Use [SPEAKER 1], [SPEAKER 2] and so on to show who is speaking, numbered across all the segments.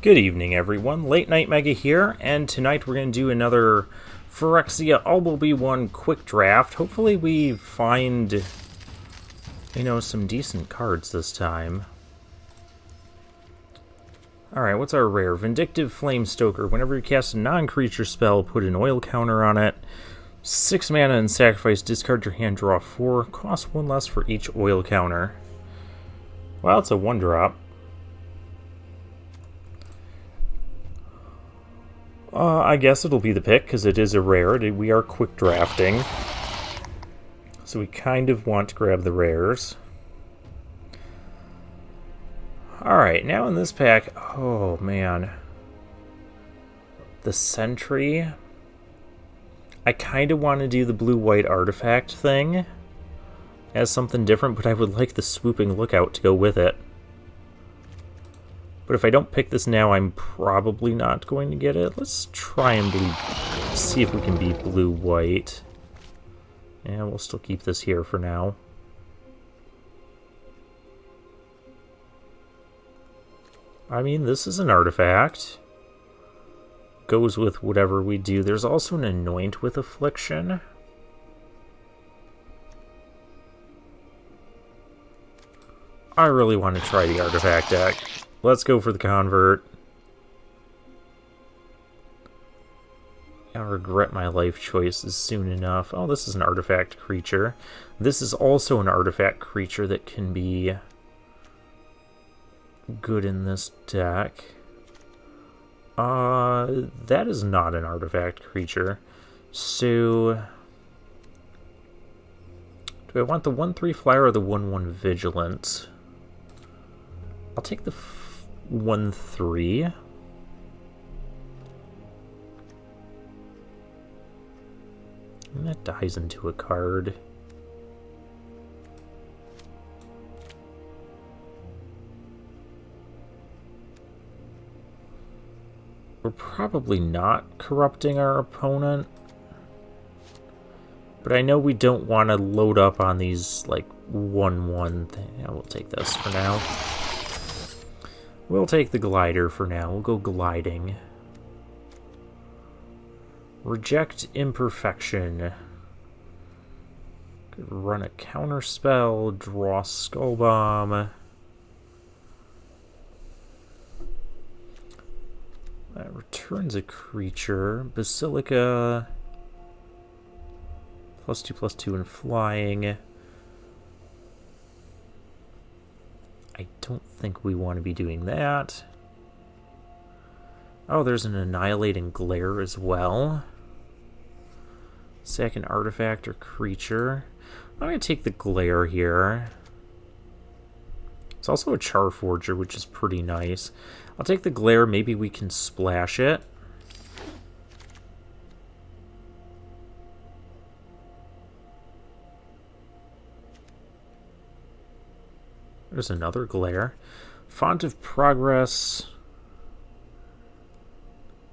[SPEAKER 1] Good evening, everyone. Late Night Mega here, and tonight we're going to do another Phyrexia All-Will-Be-One quick draft. Hopefully we find, some decent cards this time. Alright, what's our rare? Vindictive Flamestoker. Whenever you cast a non-creature spell, put an oil counter on it. 6 mana and sacrifice, discard your hand, draw 4. Cost 1 less for each oil counter. Well, it's a 1-drop. I guess it'll be the pick, because it is a rare. We are quick drafting. So we kind of want to grab the rares. Alright, now in this pack... Oh, man. The Sentry. I kind of want to do the blue-white artifact thing as something different, but I would like the Swooping Lookout to go with it. But if I don't pick this now, I'm probably not going to get it. Let's try and see if we can be blue-white. And we'll still keep this here for now. I mean, this is an artifact. Goes with whatever we do. There's also an Anoint with Affliction. I really want to try the artifact deck. Let's go for the convert. I'll regret my life choices soon enough. Oh, this is an artifact creature. This is also an artifact creature that can be good in this deck. That is not an artifact creature. So, do I want the 1/3 flyer or the 1/1 vigilant? I'll take the 1/3. And that dies into a card. We're probably not corrupting our opponent. But I know we don't want to load up on these, 1/1 thing. Yeah, we'll take this for now. We'll take the glider for now. We'll go gliding. Reject Imperfection. Could run a counter spell, draw Skull Bomb. That returns a creature. Basilica. +2/+2 and flying. I don't think we want to be doing that. Oh, there's an Annihilating Glare as well. Second artifact or creature. I'm going to take the Glare here. It's also a Charforger, which is pretty nice. I'll take the Glare. Maybe we can splash it. There's another Glare. Font of Progress.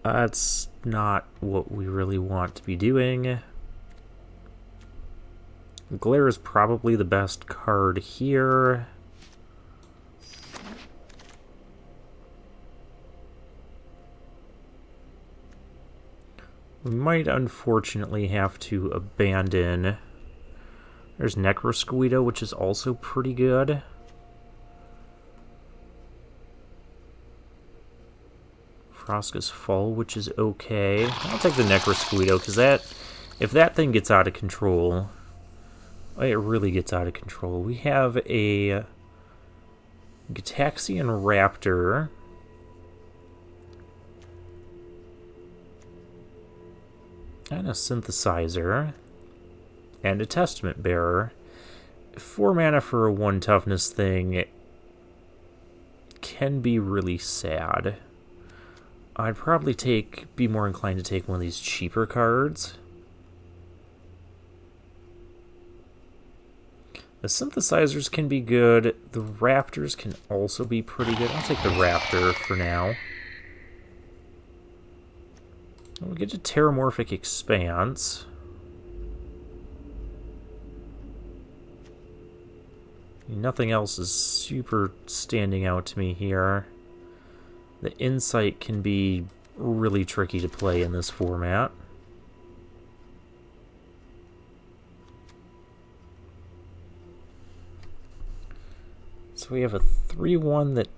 [SPEAKER 1] That's not what we really want to be doing. Glare is probably the best card here. We might unfortunately have to abandon. There's Necrosquito, which is also pretty good. Froska's Fall, which is okay. I'll take the Necrosquito, because if that thing gets out of control, it really gets out of control. We have a Gitaxian Raptor. And a Synthesizer. And a Testament Bearer. 4 mana for a 1 toughness thing can be really sad. I'd probably be more inclined to take one of these cheaper cards. The Synthesizers can be good. The Raptors can also be pretty good. I'll take the Raptor for now. We'll get to Terramorphic Expanse. Nothing else is super standing out to me here. The insight can be really tricky to play in this format. So we have a 3-1 that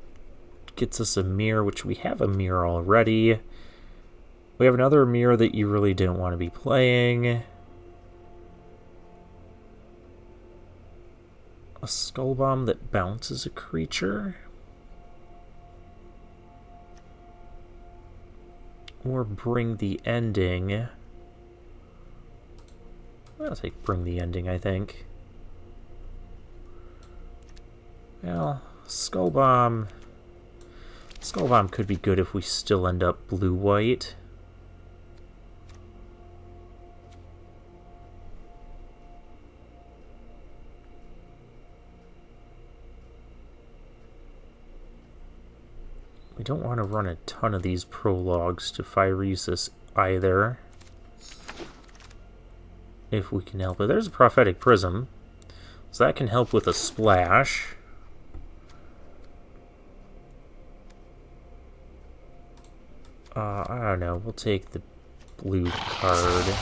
[SPEAKER 1] gets us a mirror, which we have a mirror already. We have another mirror that you really don't want to be playing. A skull bomb that bounces a creature. Or bring the ending. I'll take bring the ending, I think. Well, skull bomb. Skull bomb could be good if we still end up blue-white. We don't want to run a ton of these prologues to Phyrexia either. If we can help it. There's a prophetic prism. So that can help with a splash. I don't know. We'll take the blue card.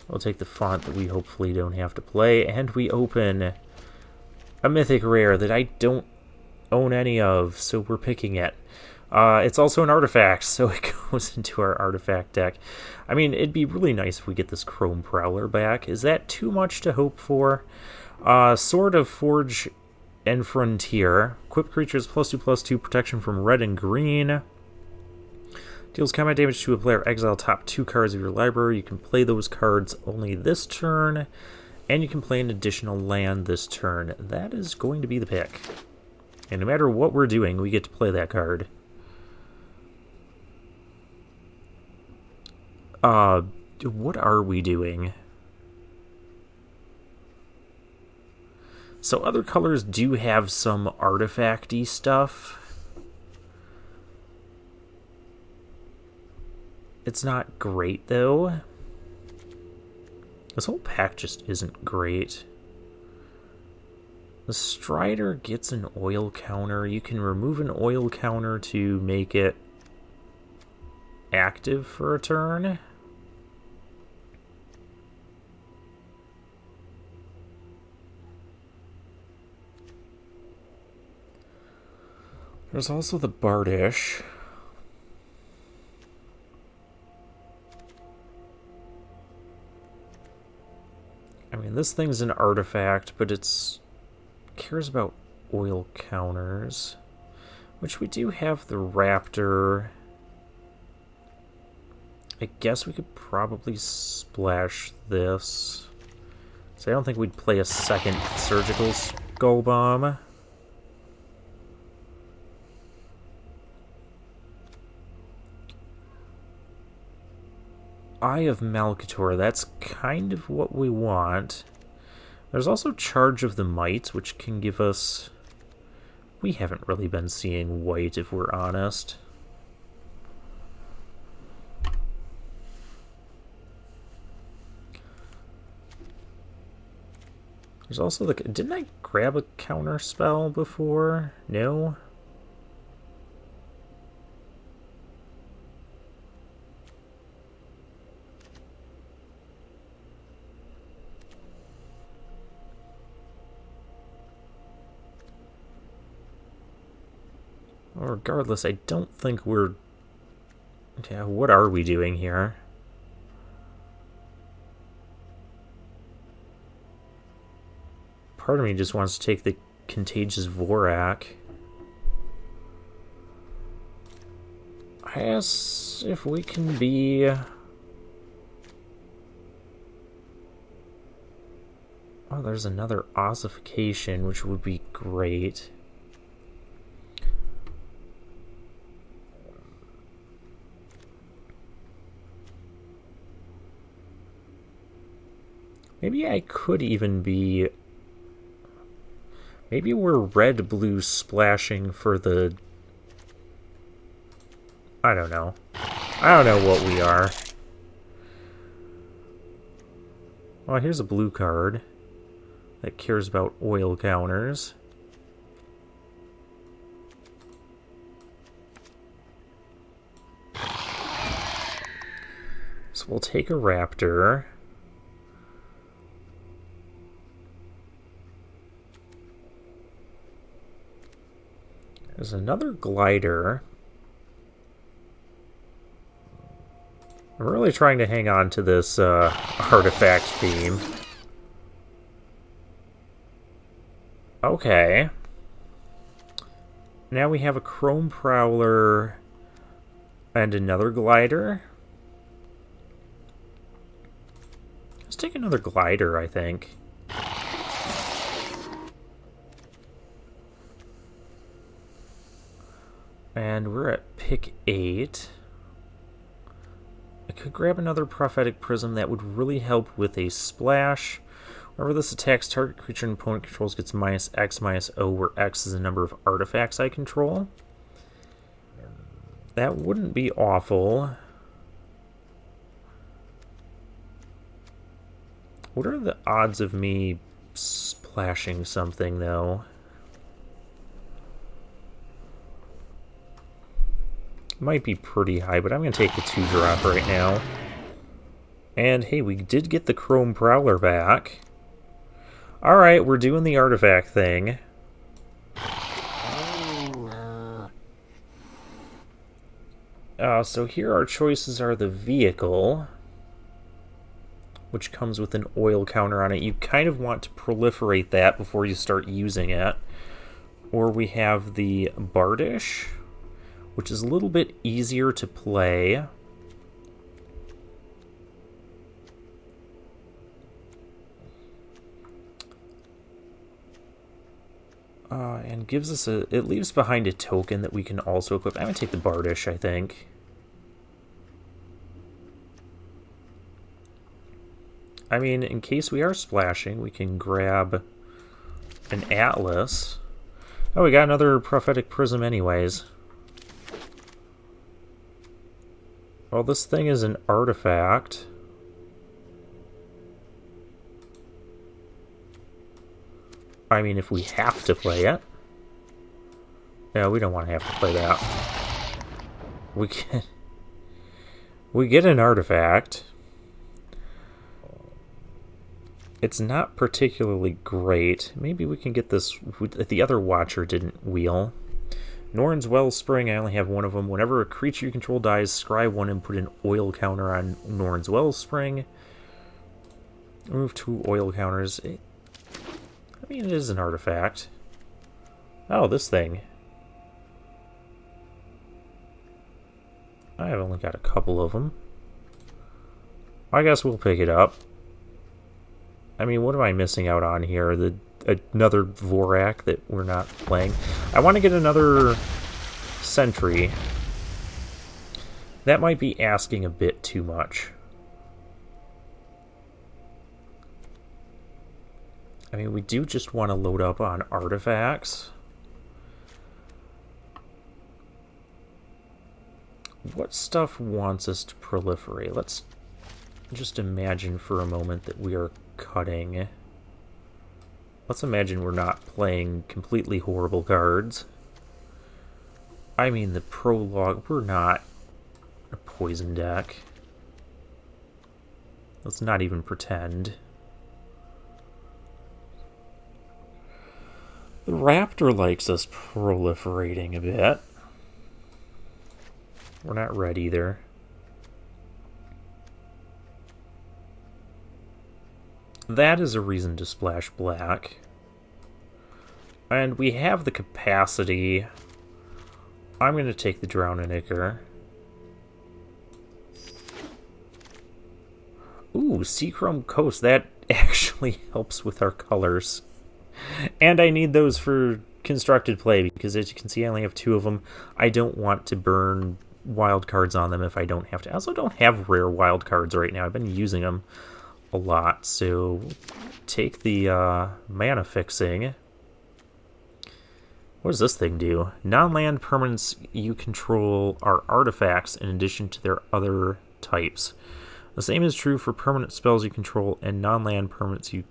[SPEAKER 1] We'll take the font that we hopefully don't have to play. And we open a mythic rare that I don't own any of, so we're picking it. It's also an artifact, so it goes into our artifact deck. I mean, it'd be really nice if we get this Chrome Prowler back. Is that too much to hope for? Sword of Forge and Frontier. Equip creatures +2/+2 protection from red and green. Deals combat damage to a player. Exile top 2 cards of your library. You can play those cards only this turn, and you can play an additional land this turn. That is going to be the pick. And no matter what we're doing, we get to play that card. What are we doing? So other colors do have some artifact-y stuff. It's not great, though. This whole pack just isn't great. The Strider gets an oil counter. You can remove an oil counter to make it active for a turn. There's also the Bardish. I mean, this thing's an artifact, but it's cares about oil counters, which we do have the Raptor. I guess we could probably splash this. So I don't think we'd play a second Surgical Skull Bomb. Eye of Malcator, that's kind of what we want. There's also Charge of the Might, which can give us... We haven't really been seeing white, if we're honest. There's also the... Didn't I grab a counter spell before? No? Regardless, I don't think we're... Yeah, what are we doing here? Part of me just wants to take the Contagious Vorak. I guess if we can be... Oh, there's another Ossification, which would be great. Maybe I could even be... Maybe we're red-blue splashing for the... I don't know. I don't know what we are. Well, here's a blue card that cares about oil counters. So we'll take a Raptor. There's another glider. I'm really trying to hang on to this artifact theme. Okay. Now we have a Chrome Prowler and another glider. Let's take another glider, I think. And we're at pick 8. I could grab another Prophetic Prism. That would really help with a splash. Whenever this attacks, target creature and opponent controls gets minus X, minus O, where X is the number of artifacts I control. That wouldn't be awful. What are the odds of me splashing something, though? Might be pretty high, but I'm going to take the 2-drop right now. And hey, we did get the Chrome Prowler back. Alright, we're doing the artifact thing. So here our choices are the vehicle, which comes with an oil counter on it. You kind of want to proliferate that before you start using it. Or we have the Bardish, which is a little bit easier to play. And gives us it leaves behind a token that we can also equip. I'm going to take the Bardish, I think. I mean, in case we are splashing, we can grab an Atlas. Oh, we got another Prophetic Prism anyways. Well, this thing is an artifact. I mean, if we have to play it. Yeah, we don't want to have to play that. We get an artifact. It's not particularly great. Maybe we can get this. The other Watcher didn't wheel. Norn's Wellspring, I only have one of them. Whenever a creature you control dies, scry one and put an oil counter on Norn's Wellspring. Remove 2 oil counters. I mean, it is an artifact. Oh, this thing. I've only got a couple of them. I guess we'll pick it up. I mean, what am I missing out on here? Another Vorak that we're not playing. I want to get another Sentry. That might be asking a bit too much. I mean, we do just want to load up on artifacts. What stuff wants us to proliferate? Let's just imagine for a moment that we are cutting. Let's imagine we're not playing completely horrible cards. I mean, the prologue, we're not a poison deck. Let's not even pretend. The Raptor likes us proliferating a bit. We're not red either. That is a reason to splash black. And we have the capacity. I'm going to take the Drownenicker. Ooh, Seachrome Coast. That actually helps with our colors. And I need those for constructed play, because as you can see, I only have 2 of them. I don't want to burn wild cards on them if I don't have to. I also don't have rare wild cards right now. I've been using them a lot, so take the mana fixing. What does this thing do? Non-land permanents you control are artifacts in addition to their other types. The same is true for permanent spells you control and non-land permanents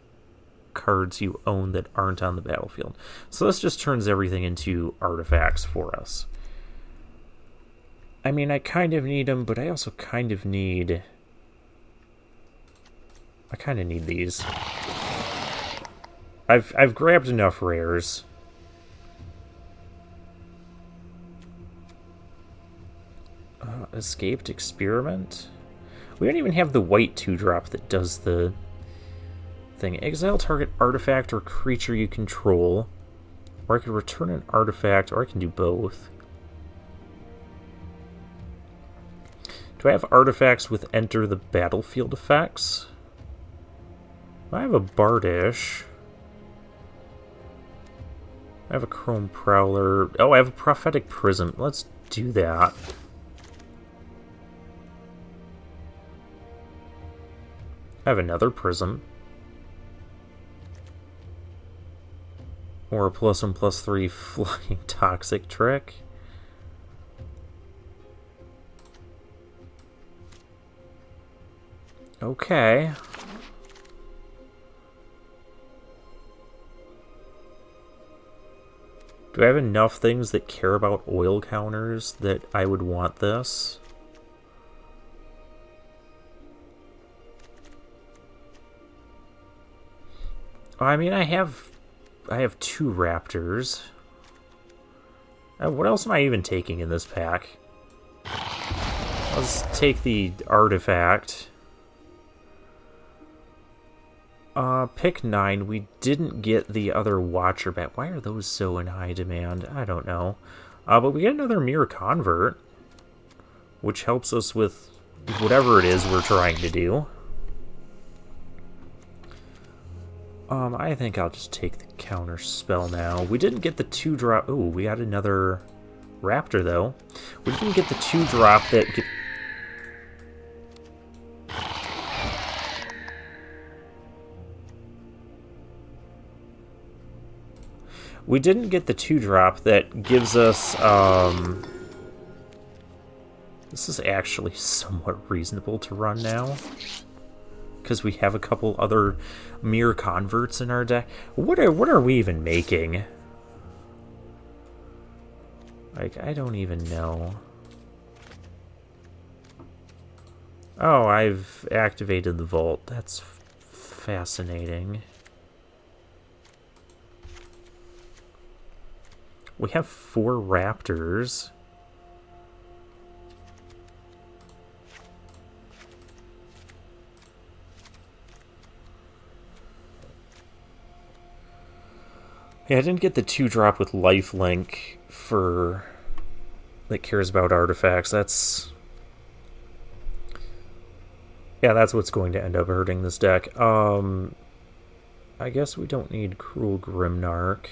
[SPEAKER 1] cards you own that aren't on the battlefield. So this just turns everything into artifacts for us. I mean, I kind of need them, but I also kind of need I kind of need these. I've grabbed enough rares. Escaped experiment? We don't even have the white 2-drop that does the thing. Exile target artifact or creature you control. Or I could return an artifact, or I can do both. Do I have artifacts with enter the battlefield effects? I have a Bardish. I have a Chrome Prowler. Oh, I have a Prophetic Prism. Let's do that. I have another Prism. Or a +1/+3 Flying Toxic Trick. Okay. Do I have enough things that care about oil counters that I would want this? I mean, I have 2 Raptors. What else am I even taking in this pack? Let's take the artifact. Pick 9. We didn't get the other Watcher back. Why are those so in high demand? I don't know. But we get another Mirror Convert, which helps us with whatever it is we're trying to do. I think I'll just take the counter spell now. We didn't get the 2-drop. Ooh, we got another Raptor, though. We didn't get the 2-drop that... We didn't get the 2-drop that gives us, This is actually somewhat reasonable to run now, because we have a couple other Mirror Converts in our deck. What are we even making? Like, I don't even know. Oh, I've activated the vault. That's fascinating. We have 4 Raptors. Yeah, I didn't get the 2-drop with lifelink for... that cares about artifacts. That's... yeah, that's what's going to end up hurting this deck. I guess we don't need Cruel Grimnarch.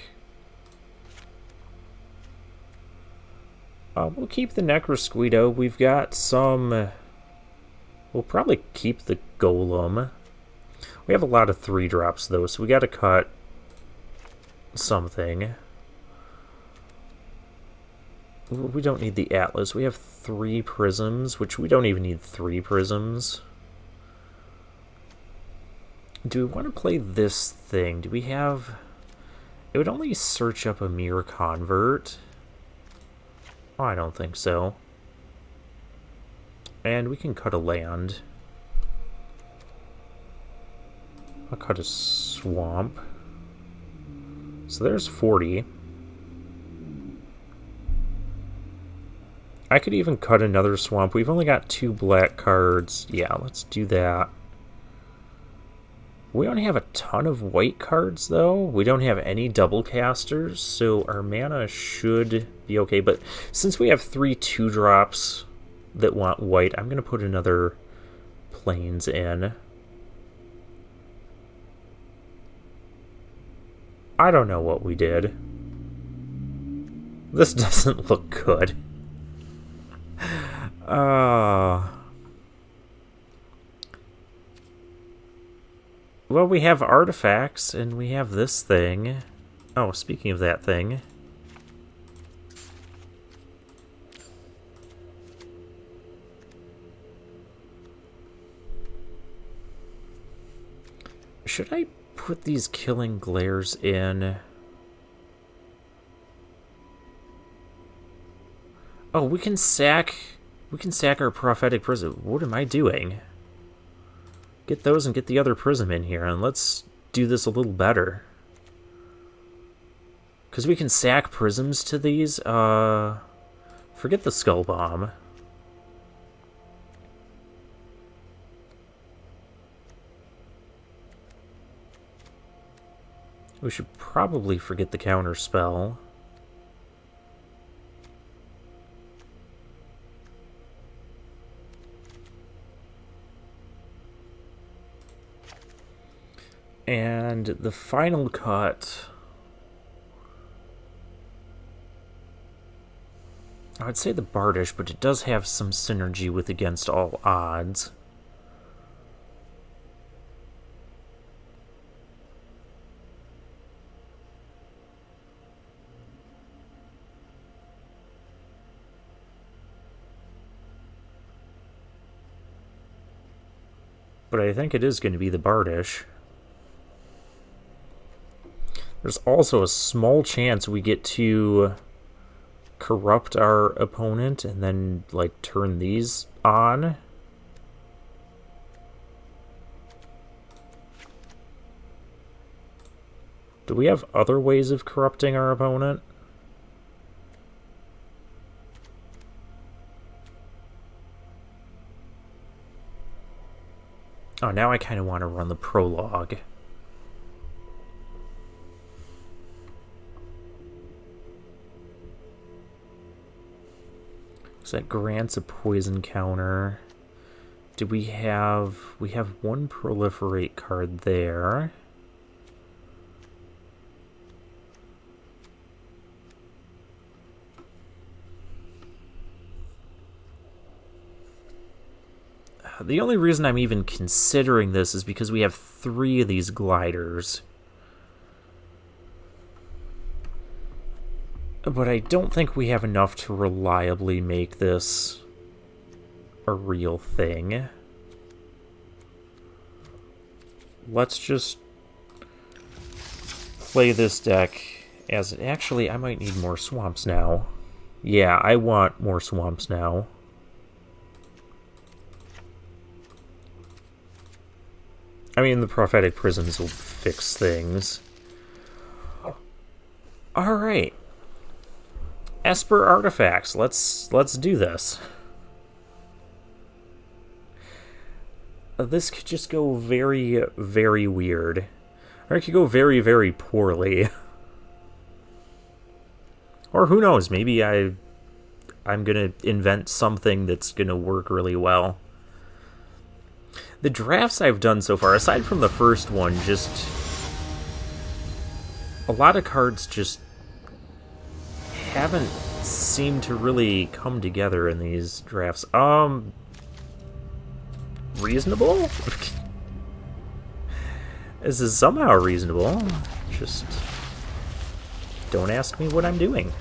[SPEAKER 1] We'll keep the Necrosquito. We've got some... we'll probably keep the Golem. We have a lot of 3-drops, though, so we gotta cut something. We don't need the Atlas. We have 3 Prisms, which we don't even need 3 Prisms. Do we want to play this thing? Do we have... it would only search up a Mirror Convert. Oh, I don't think so. And we can cut a land. I'll cut a swamp. So there's 40. I could even cut another swamp. We've only got 2 black cards. Yeah, let's do that. We don't have a ton of white cards, though. We don't have any double casters, so our mana should be okay. But since we have 3 2-drops that want white, I'm going to put another Plains in. I don't know what we did. This doesn't look good. Well, we have artifacts, and we have this thing. Oh, speaking of that thing. Should I put these Killing Glares in? Oh, we can sack our Prophetic Prism. What am I doing? Get those and get the other prism in here, and let's do this a little better. Because we can sack prisms to these. Forget the skull bomb. We should probably forget the counter spell. And the final cut, I would say the Bardish, but it does have some synergy with Against All Odds. But I think it is going to be the Bardish. There's also a small chance we get to corrupt our opponent and then, like, turn these on. Do we have other ways of corrupting our opponent? Oh, now I kind of want to run the prologue. So that grants a poison counter. Do we have... We have one proliferate card there. The only reason I'm even considering this is because we have 3 of these gliders. But I don't think we have enough to reliably make this a real thing. Let's just play this deck as it... Actually, I might need more swamps now. Yeah, I want more swamps now. I mean, the prophetic prisms will fix things. Alright. Esper artifacts. Let's do this. This could just go very, very weird. Or it could go very, very poorly. Or who knows, maybe I'm gonna invent something that's gonna work really well. The drafts I've done so far, aside from the first one, just... a lot of cards just haven't seemed to really come together in these drafts. Reasonable? This is somehow reasonable. Just don't ask me what I'm doing.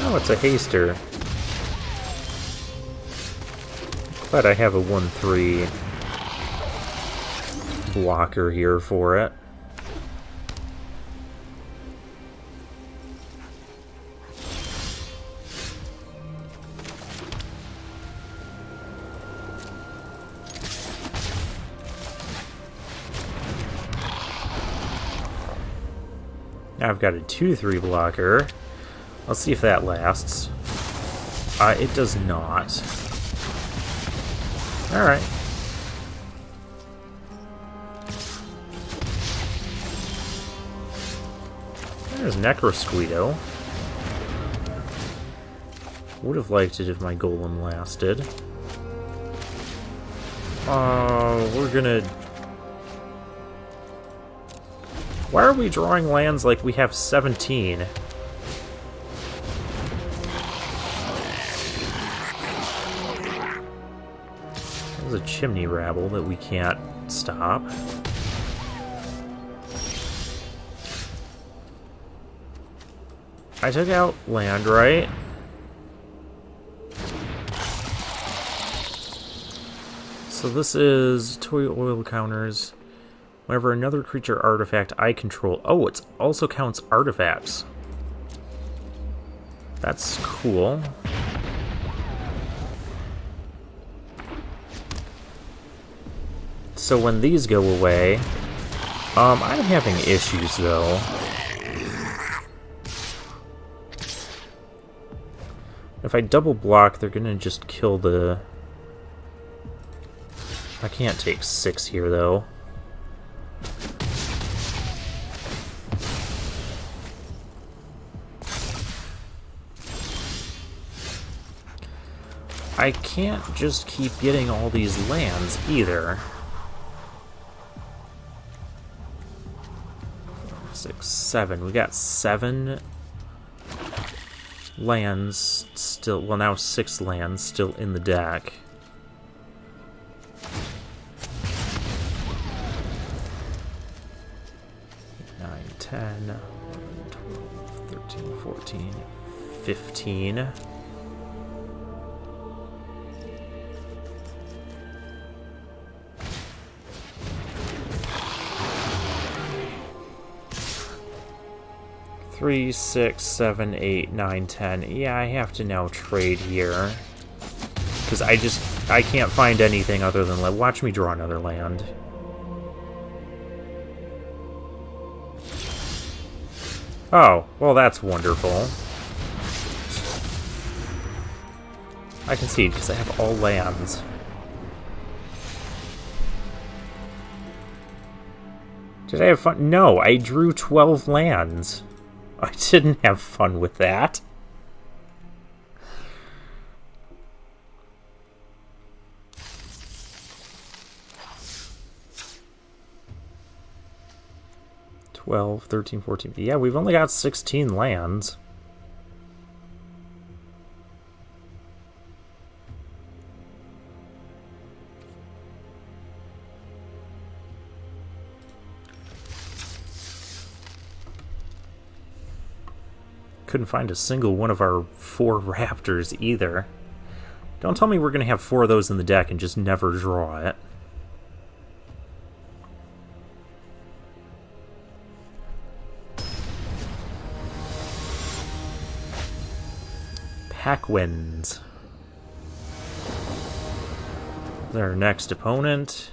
[SPEAKER 1] Oh, it's a haster. But I have a 1/3 blocker here for it. Now I've got a 2/3 blocker. Let's see if that lasts. It does not. Alright. There's Necrosquito. Would have liked it if my golem lasted. We're gonna... Why are we drawing lands like we have 17? There's a chimney rabble that we can't stop. I took out land, right? So this is toy oil counters. Whenever another creature artifact I control... Oh, it also counts artifacts. That's cool. So when these go away, I'm having issues though. If I double block, they're gonna just kill the... I can't take 6 here though. I can't just keep getting all these lands either. 6, 7. We got 7 lands still. Well, now 6 lands still in the deck. Nine, 10, 11, 12, 13, 14, 15. Three, 6, 7, 8, 9, 10. Yeah, I have to now trade here. Because I can't find anything other than... Watch me draw another land. Oh, well that's wonderful. I concede, because I have all lands. Did I have fun? No, I drew 12 lands. I didn't have fun with that. $12, $13, $14. Yeah, we've only got 16 lands. Couldn't find a single one of our 4 Raptors either. Don't tell me we're going to have 4 of those in the deck and just never draw it. Pack wins. Their next opponent.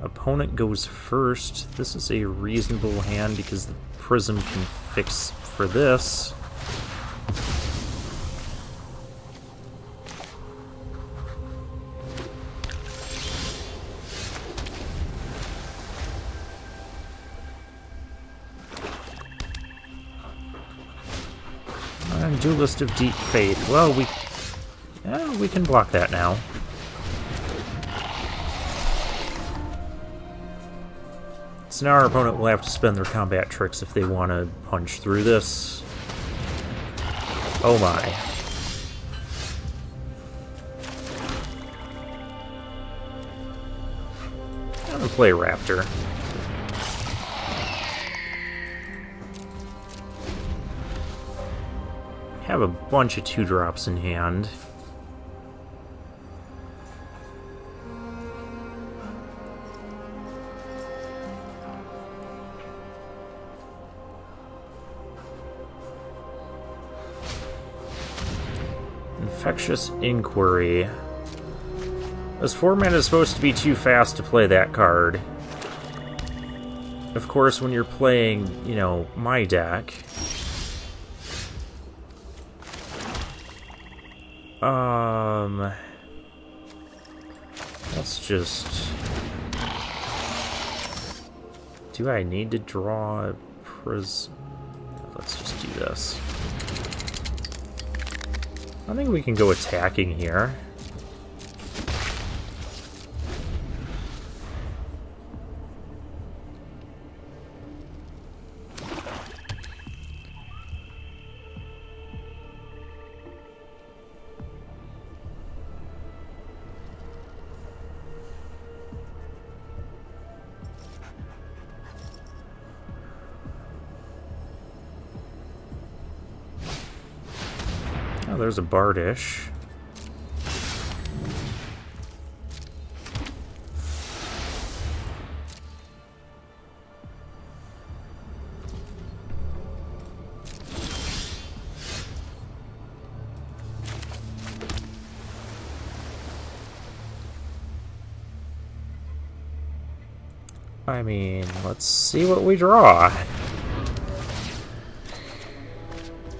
[SPEAKER 1] Opponent goes first. This is a reasonable hand because the Prism can fix for this. And Duelist of Deep Faith. Well, we can block that now. So now our opponent will have to spend their combat tricks if they want to punch through this. Oh my. I'm gonna play Raptor. Have a bunch of 2-drops in hand. Infectious Inquiry. This format is supposed to be too fast to play that card. Of course, when you're playing, you know, my deck... Let's just... Do I need to draw a prism? Let's just do this. I think we can go attacking here. Oh, there's a Bardish. I mean, let's see what we draw.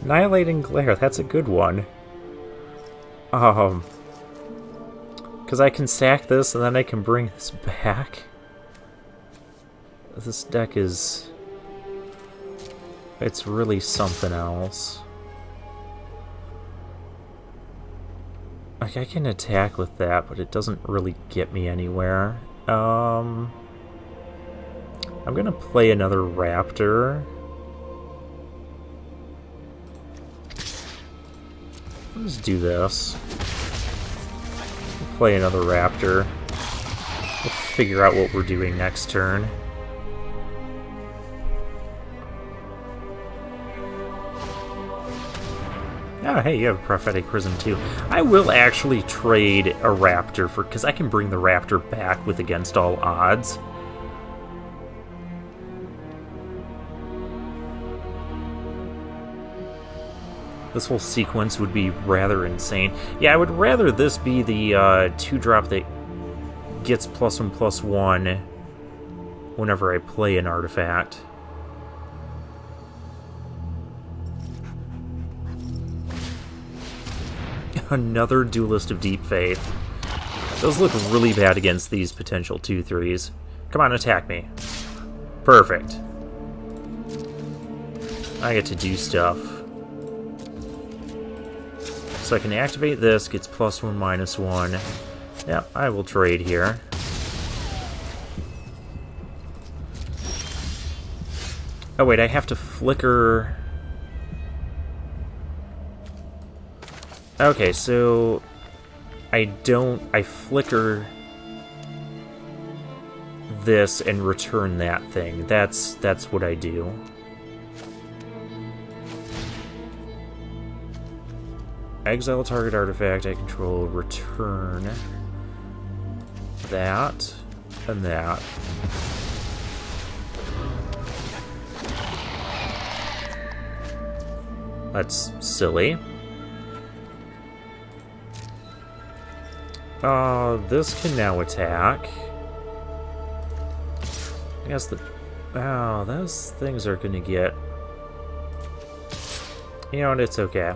[SPEAKER 1] Annihilating Glare, that's a good one. Because I can sack this and then I can bring this back. This deck is... it's really something else. Like, I can attack with that, but it doesn't really get me anywhere. I'm gonna play another Raptor. Let's do this. Play another Raptor. We'll figure out what we're doing next turn. Oh, hey, you have a Prophetic Prism too. I will actually trade a Raptor for, because I can bring the Raptor back with Against All Odds. This whole sequence would be rather insane. Yeah, I would rather this be the 2-drop that gets +1/+1 whenever I play an artifact. Another Duelist of Deep Faith. Those look really bad against these potential 2/3s. Come on, attack me. Perfect. I get to do stuff. So I can activate this, gets +1/-1. Yeah, I will trade here. Oh wait, I have to flicker... Okay, so I flicker this and return that thing. That's what I do. Exile target artifact I control, return that and that. That's silly. This can now attack. I guess the... oh, those things are gonna get... you know what, it's okay.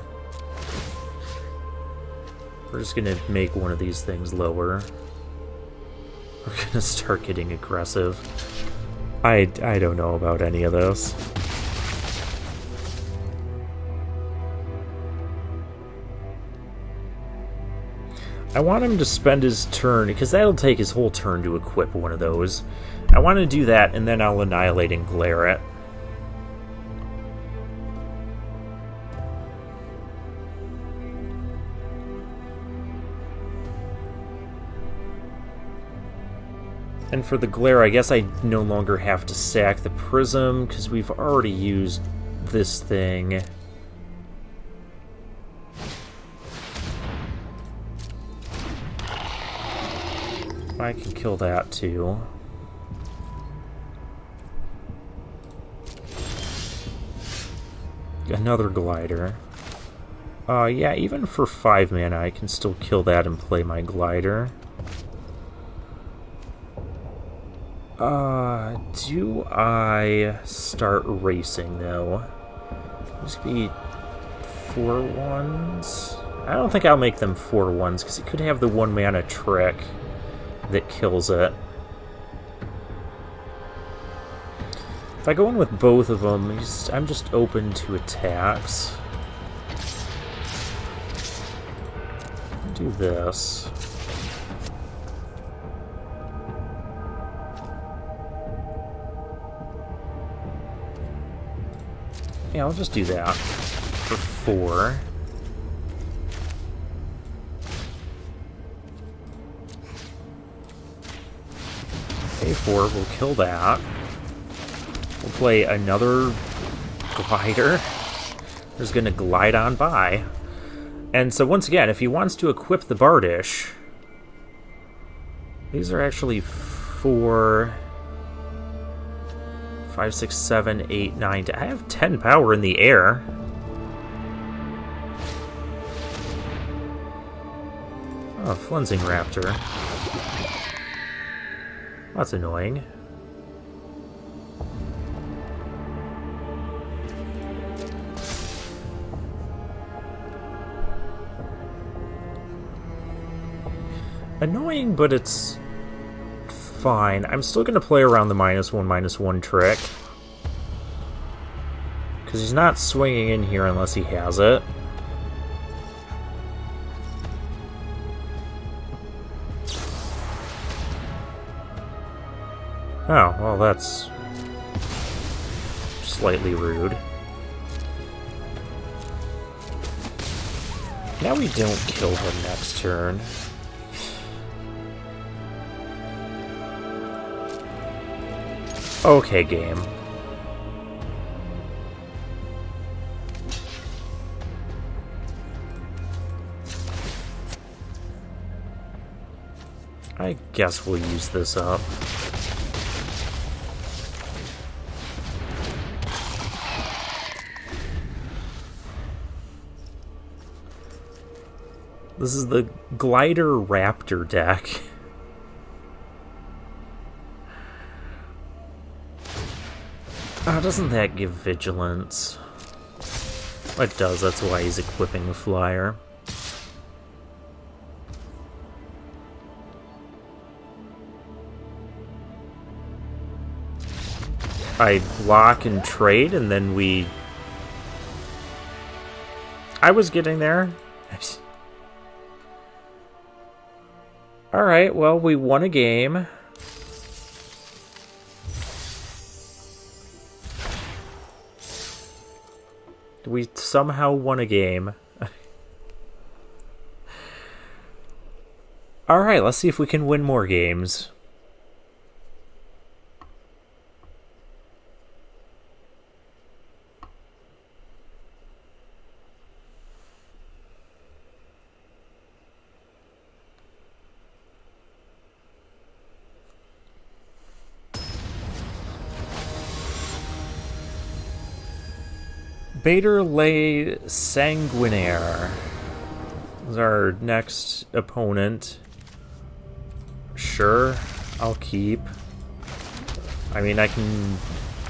[SPEAKER 1] We're just gonna make one of these things lower. We're gonna start getting aggressive. I don't know about any of this. I want him to spend his turn, because that'll take his whole turn to equip one of those. I want to do that, and then I'll Annihilate and Glare it. And for the Glare, I guess I no longer have to sack the Prism, because we've already used this thing. I can kill that too. Another Glider. Yeah, even for 5 mana, I can still kill that and play my Glider. Do I start racing though? This could be 4/1s. I don't think I'll make them 4/1s because it could have the 1 mana trick that kills it. If I go in with both of them, I'm just open to attacks. Do this. Yeah, I'll just do that for 4. A4, we'll kill that. We'll play another Glider. Who's going to glide on by. And so once again, if he wants to equip the Bardish, these are actually 4, 5, 6, 7, 8, 9. I have 10 power in the air. Oh, Flensing Raptor. That's annoying. annoying, but it's fine. I'm still going to play around the -1/-1 trick. Because he's not swinging in here unless he has it. Oh, well that's slightly rude. Now we don't kill him next turn. Okay, game. I guess we'll use this up. This is the Glider Raptor deck. Oh, doesn't that give vigilance? It does, that's why he's equipping the flyer. I block and trade, and then we... I was getting there. Alright, well, we won a game. We somehow won a game. Alright, let's see if we can win more games. Bader Le Sanguinaire is our next opponent. Sure, I'll keep. I mean, I can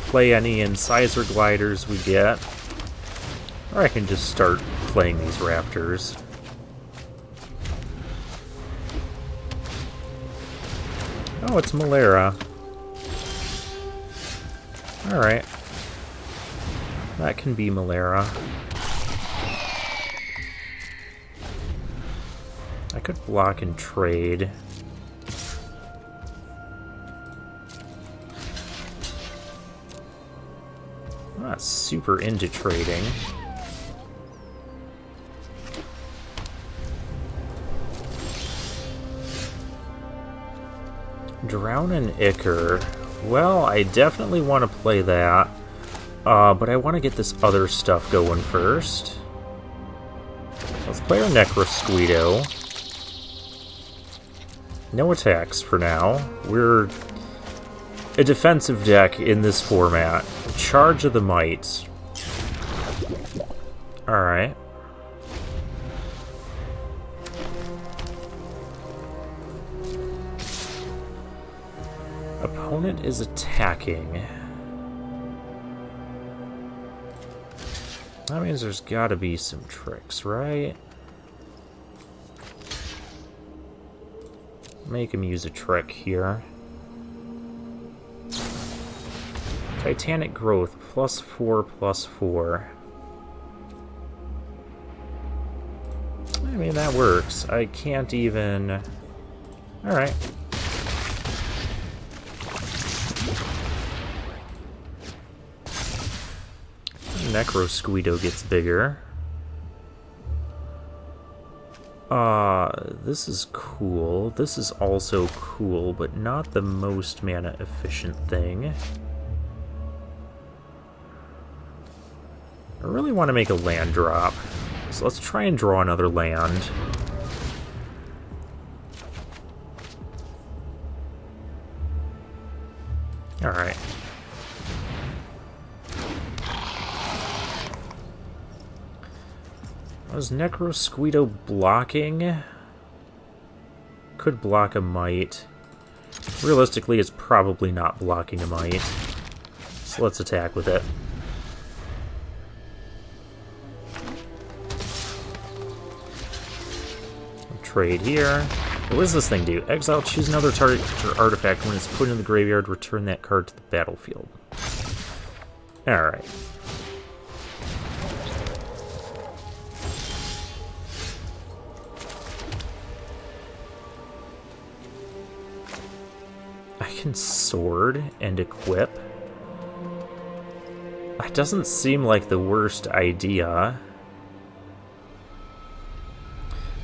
[SPEAKER 1] play any incisor gliders we get, or I can just start playing these raptors. Oh, it's Malera. Alright. That can be Malera. I could block and trade. I'm not super into trading. Drown and Ichor. Well, I definitely want to play that. But I want to get this other stuff going first. Let's play our Necrosquito. No attacks for now. We're a defensive deck in this format. Charge of the Might. Alright. Opponent is attacking. That means there's gotta be some tricks, right? Make him use a trick here. Titanic Growth, +4/+4. I mean, that works. I can't even... Alright. Necrosquito gets bigger. This is cool. This is also cool, but not the most mana efficient thing. I really want to make a land drop, so let's try and draw another land. Alright. Was Necrosquito blocking? Could block a Might. Realistically, it's probably not blocking a Might. So let's attack with it. Trade here. What does this thing do? Exile, choose another target or artifact. When it's put in the graveyard, return that card to the battlefield. Alright. I can sword and equip. That doesn't seem like the worst idea.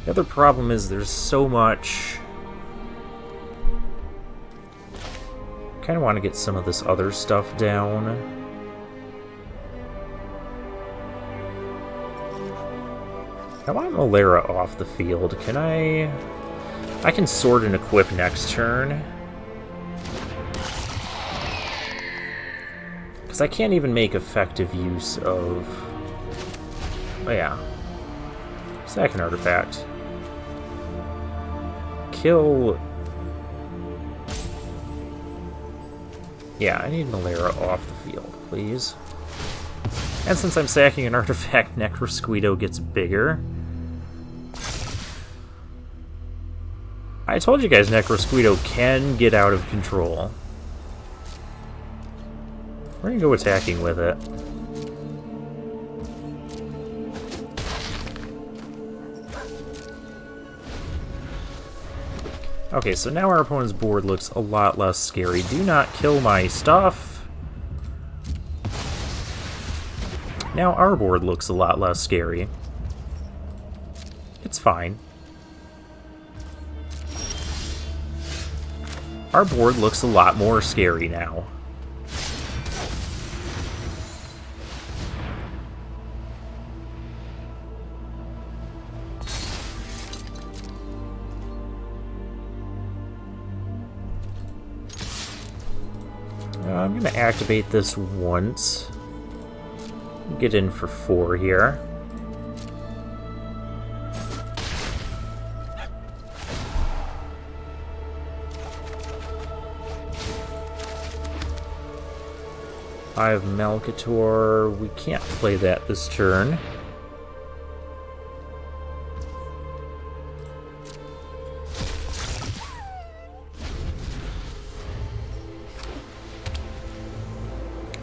[SPEAKER 1] The other problem is there's so much... I kind of want to get some of this other stuff down. I want Malera off the field. Can I... I can sword and equip next turn. Because I can't even make effective use of... Oh yeah. Second artifact. Kill... Yeah, I need Malera off the field, please. And since I'm sacking an artifact, Necrosquito gets bigger. I told you guys Necrosquito can get out of control. We're gonna go attacking with it. Okay, so now our opponent's board looks a lot less scary. Do not kill my stuff. Now our board looks a lot less scary. It's fine. Our board looks a lot more scary now. I'm going to activate this once. Get in for 4 here. I have Malcator. We can't play that this turn.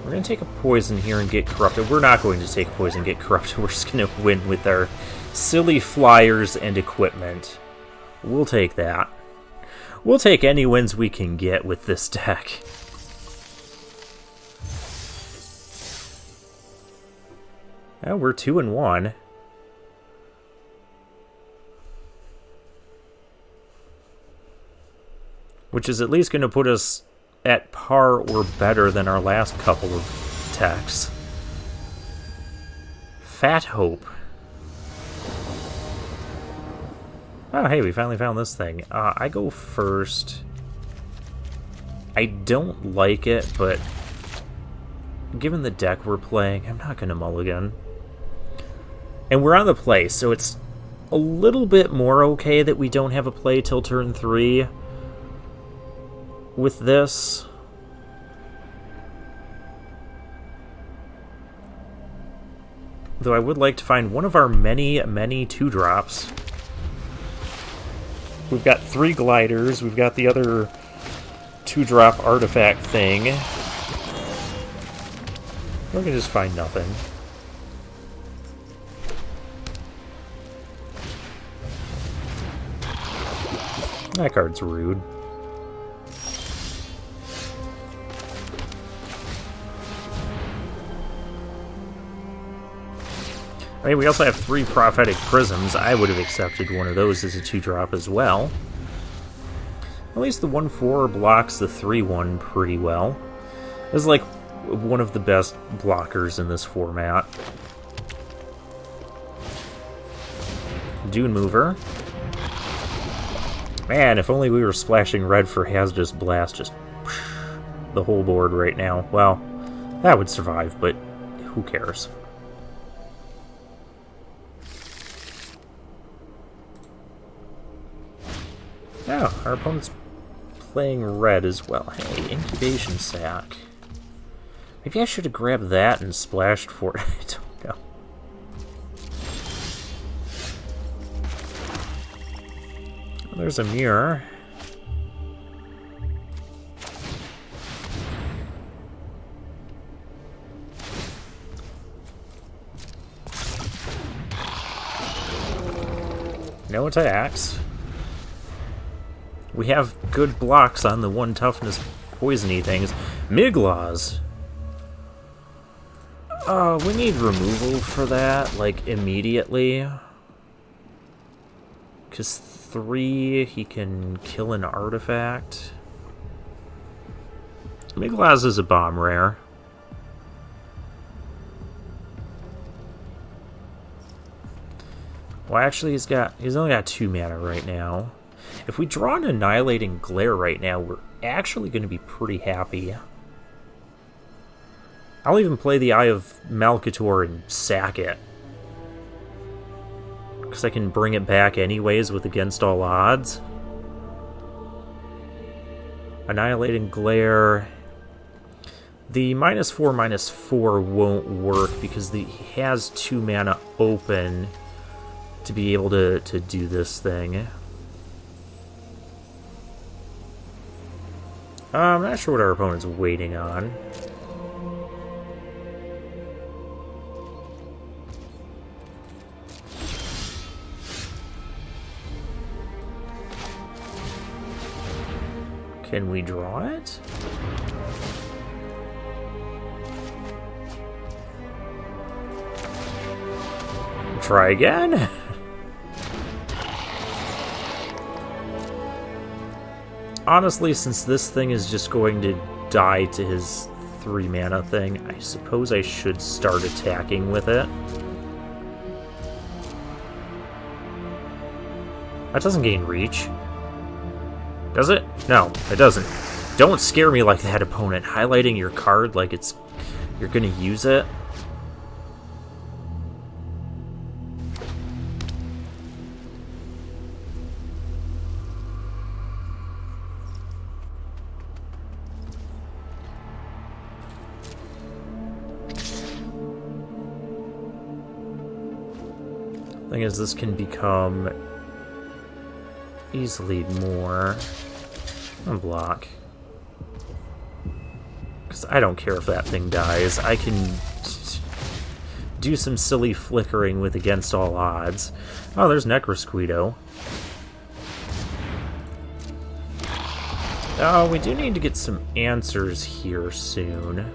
[SPEAKER 1] We're going to take a poison here and get corrupted. We're not going to take a poison and get corrupted. We're just going to win with our silly flyers and equipment. We'll take that. We'll take any wins we can get with this deck. Oh, we're 2-1. Which is at least going to put us at par or better than our last couple of attacks. Fat Hope. Oh, hey, we finally found this thing. I go first. I don't like it, but given the deck we're playing, I'm not going to mulligan. And we're on the play, so it's a little bit more okay that we don't have a play till turn 3 with this. Though I would like to find one of our many, many 2-drops. We've got 3 gliders, we've got the other 2-drop artifact thing. We're gonna just find nothing. That card's rude. I mean, we also have 3 Prophetic Prisms. I would have accepted one of those as a 2-drop as well. At least the 1/4 blocks the 3/1 pretty well. This is like one of the best blockers in this format. Dune Mover. Man, if only we were splashing red for Hazardous Blast, just the whole board right now. Well, that would survive, but who cares? Oh, our opponent's playing red as well. Hey, Incubation Sac. Maybe I should have grabbed that and splashed for it. I don't know. there's a mirror. No attacks. We have good blocks on the 1 toughness poisony things. Miglaws. We need removal for that, like, immediately. Because 3, he can kill an artifact. Miglaws is a bomb rare. Well, actually, he's only got 2 mana right now. If we draw an Annihilating Glare right now, we're actually going to be pretty happy. I'll even play the Eye of Malcator and sack it. Because I can bring it back anyways with Against All Odds. Annihilating Glare. The -4/-4 won't work because he has 2 mana open to be able to do this thing. I'm not sure what our opponent's waiting on. Can we draw it? Try again? Honestly, since this thing is just going to die to his 3 mana thing, I suppose I should start attacking with it. That doesn't gain reach. Does it? No, it doesn't. Don't scare me like that, opponent. Highlighting your card like you're gonna use it. Thing is, this can become easily more unblock. Because I don't care if that thing dies. I can do some silly flickering with Against All Odds. Oh, there's Necrosquito. Oh, we do need to get some answers here soon.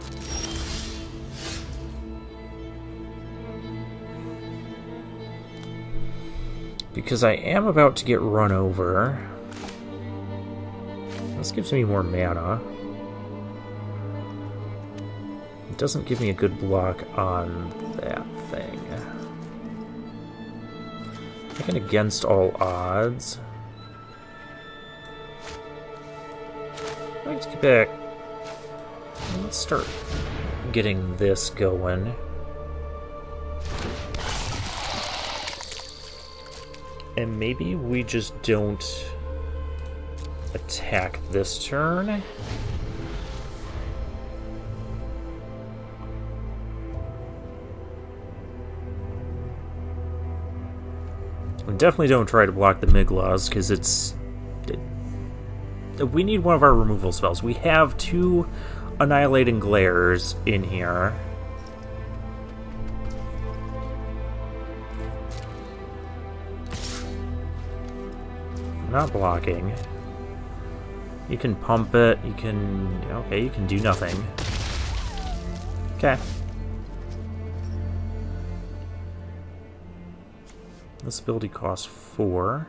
[SPEAKER 1] Because I am about to get run over. This gives me more mana. It doesn't give me a good block on that thing. I can Against All Odds. Let's get back. Let's start getting this going. And maybe we just don't attack this turn. We definitely don't try to block the Miglaws, because we need one of our removal spells. We have 2 Annihilating Glares in here. Not blocking. You can pump it, you can... Okay, you can do nothing. Okay. This ability costs 4.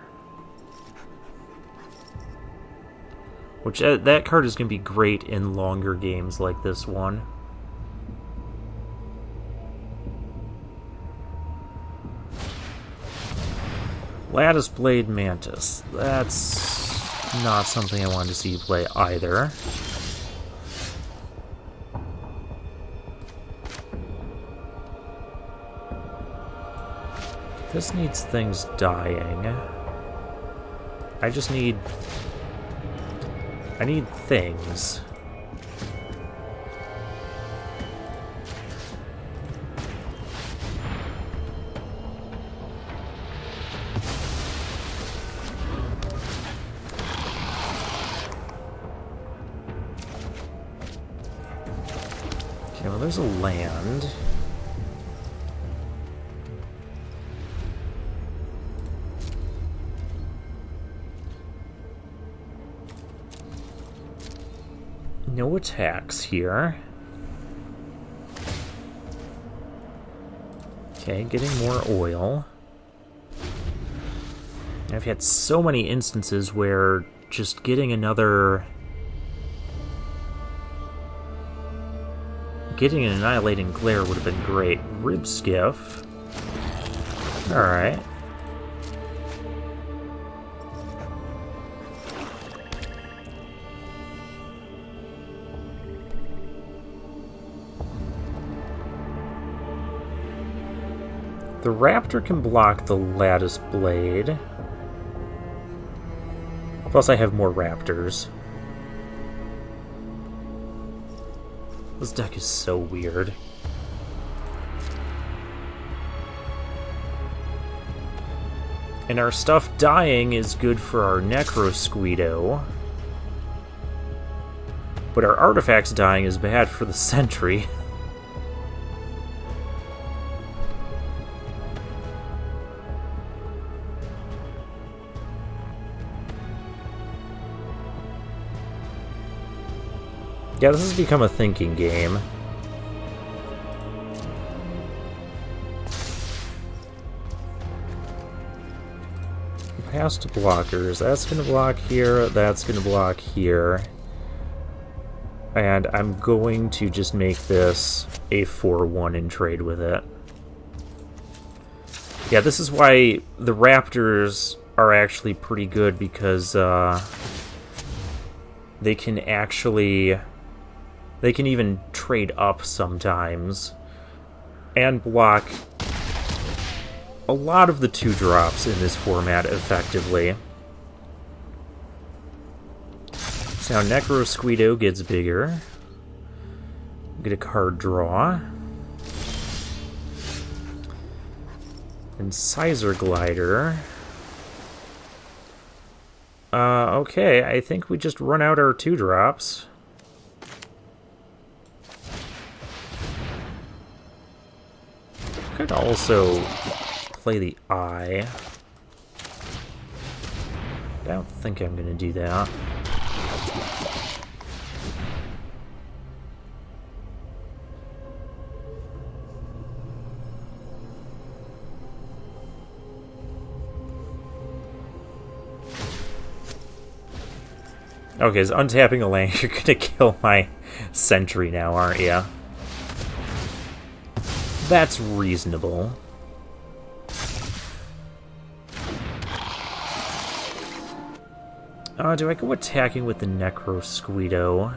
[SPEAKER 1] Which, that card is going to be great in longer games like this one. Lattice Blade Mantis. That's not something I wanted to see you play either. This needs things dying. I need things. there's a land. No attacks here. Okay, getting more oil. I've had so many instances where just getting another... Getting an Annihilating Glare would have been great. Rib Skiff. Alright. The Raptor can block the Lattice Blade. Plus I have more Raptors. This deck is so weird. And our stuff dying is good for our Necrosquito. But our artifacts dying is bad for the Sentry. Yeah, this has become a thinking game. Past blockers. That's going to block here, that's going to block here. And I'm going to just make this a 4-1 and trade with it. Yeah, this is why the Raptors are actually pretty good, because they can actually... They can even trade up sometimes and block a lot of the 2-drops in this format effectively. So now Necrosquito gets bigger. Get a card draw. Incisor Glider. Okay, I think we just run out our 2-drops. Could also play the Eye. I don't think I'm going to do that. Okay, so untapping a land, you're going to kill my Sentry now, aren't you? That's reasonable. Do I go attacking with the Necrosquito?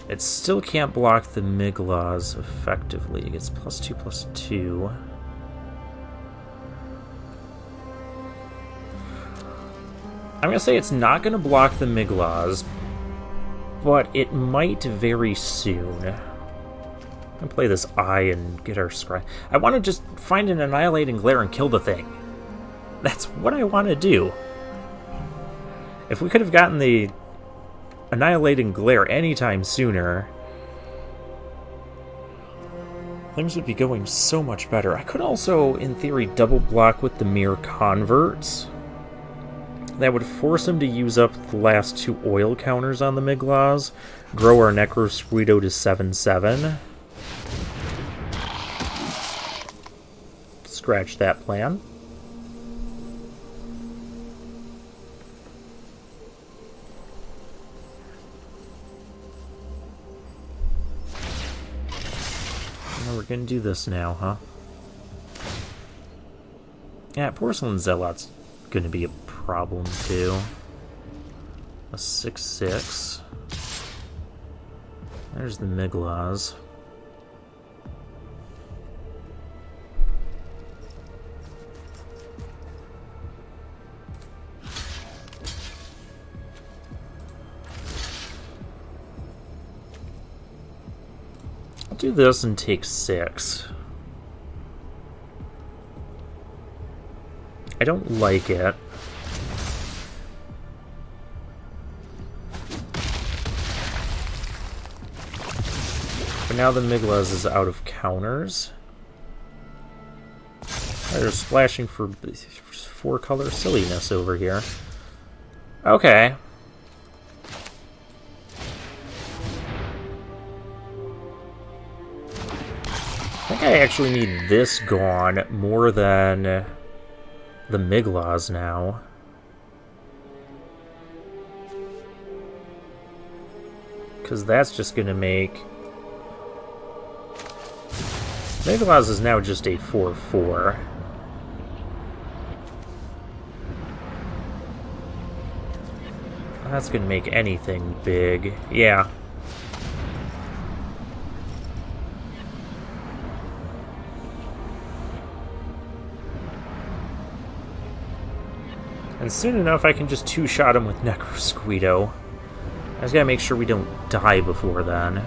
[SPEAKER 1] It still can't block the Miglaws effectively. It gets +2/+2. I'm gonna say it's not gonna block the Miglaws, but it might very soon. I'm gonna play this Eye and get our scry. I want to just find an Annihilating Glare and kill the thing. That's what I want to do. If we could have gotten the Annihilating Glare anytime sooner, things would be going so much better. I could also, in theory, double block with the Mirror Converts. That would force him to use up the last 2 oil counters on the Miglaws, grow our Necrosquito to 7/7. Scratch that plan. Now we're gonna do this now, huh? Yeah, Porcelain Zealot's gonna be a problem too. A 6/6. There's the Miglaws. I'll do this and take 6. I don't like it. But now the Miglas is out of counters. They're splashing for 4-color silliness over here. Okay. I think I actually need this gone more than the Miglas now. Because that's just going to make... Miglas is now just a 4/4. That's going to make anything big. Yeah. And soon enough, I can just two-shot him with Necrosquito. I just gotta make sure we don't die before then.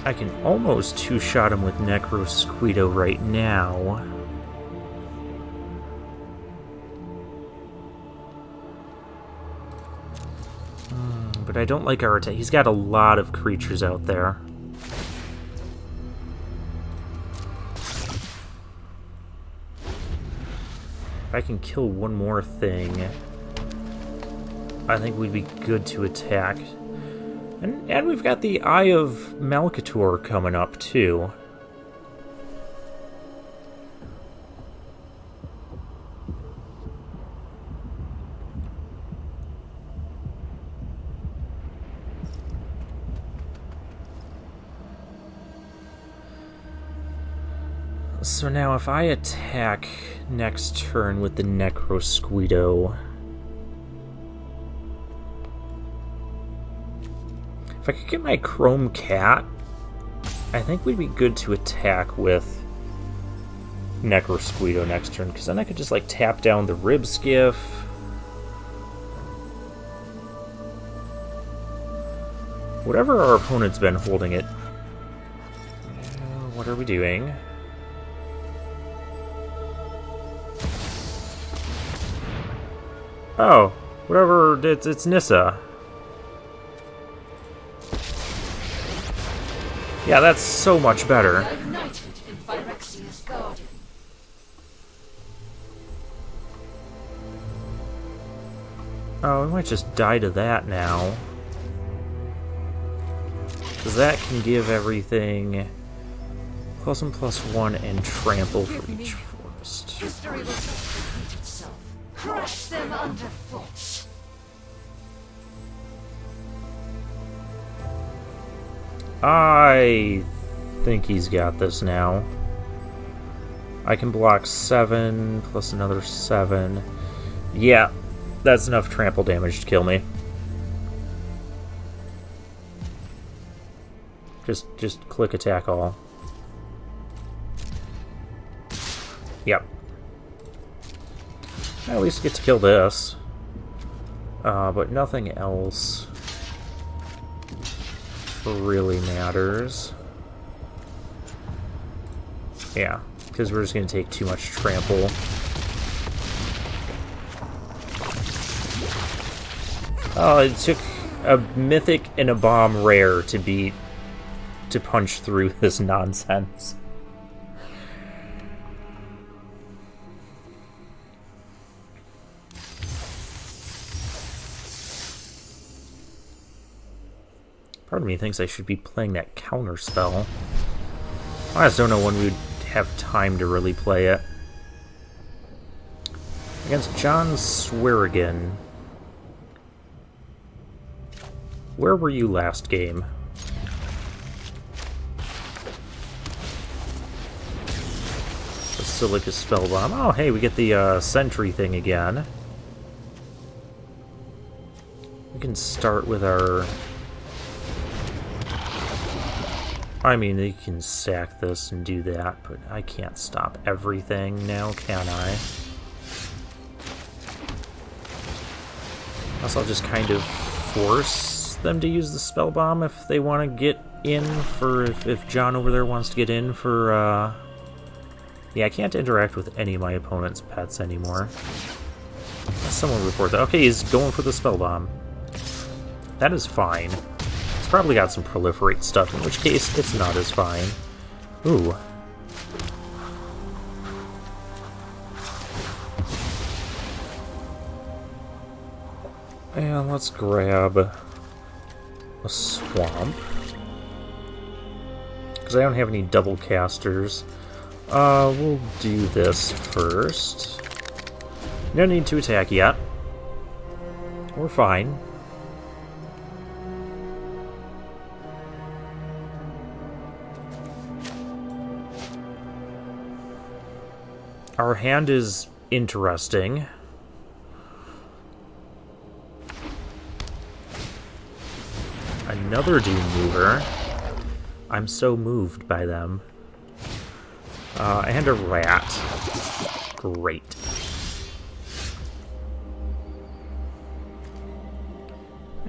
[SPEAKER 1] I can almost two-shot him with Necrosquito right now. But I don't like our attack. He's got a lot of creatures out there. If I can kill one more thing, I think we'd be good to attack. And we've got the Eye of Malcator coming up, too. So now if I attack next turn with the Necrosquito... If I could get my Chrome Cat, I think we'd be good to attack with Necrosquito next turn, because then I could just, like, tap down the Rib Skiff. Whatever our opponent's been holding it. What are we doing? Oh, whatever, it's Nissa. Yeah, that's so much better.
[SPEAKER 2] Ignited in Phyrexia's garden.
[SPEAKER 1] Oh, we might just die to that now. Because that can give everything +1/+1 and trample for each forest.
[SPEAKER 2] History will just repeat itself. Crush them underfoot.
[SPEAKER 1] I think he's got this now. I can block 7 plus another 7. Yeah, that's enough trample damage to kill me. Just click attack all. Yep. I at least get to kill this. But nothing else really matters. Yeah, because we're just going to take too much trample. Oh, it took a mythic and a bomb rare to punch through this nonsense. Part of me thinks I should be playing that counter spell. I just don't know when we'd have time to really play it. Against John Swearigan. Where were you last game? Basilica Spellbomb. Oh, hey, we get the sentry thing again. We can start with our... I mean, they can sack this and do that, but I can't stop everything now, can I? Guess I'll just kind of force them to use the spell bomb if they want to get in for if John over there wants to get in for yeah, I can't interact with any of my opponent's pets anymore. Someone report that. Okay, he's going for the spell bomb. That is fine. It's probably got some proliferate stuff, in which case it's not as fine. Ooh. And let's grab a swamp. Because I don't have any double casters. We'll do this first. No need to attack yet. We're fine. Our hand is interesting. Another Doom Mover. I'm so moved by them. And a rat. Great.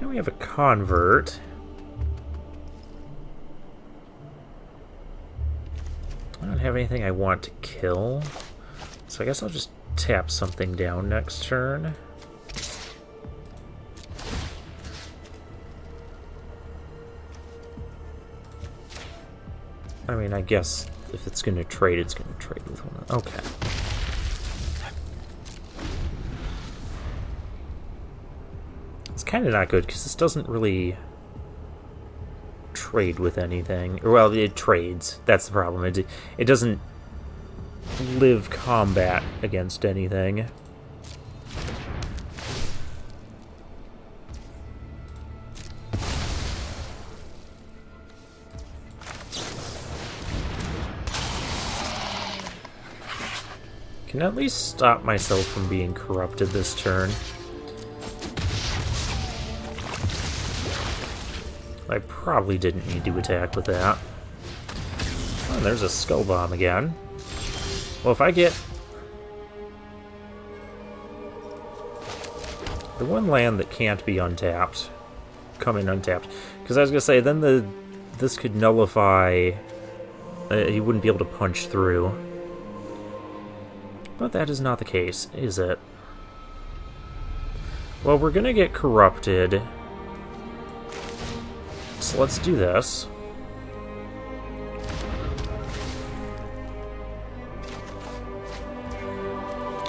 [SPEAKER 1] Now we have a convert. I don't have anything I want to kill. So I guess I'll just tap something down next turn. I mean, I guess if it's going to trade, it's going to trade with one. Okay. It's kind of not good, because this doesn't really trade with anything. Or, well, it trades. That's the problem. It doesn't live combat against anything. Can at least stop myself from being corrupted this turn. I probably didn't need to attack with that. Oh, there's a skull bomb again. Well, if I get the one land that can't be untapped, come in untapped. Because I was gonna say, then this could nullify. He wouldn't be able to punch through. But that is not the case, is it? Well, we're gonna get corrupted. So let's do this.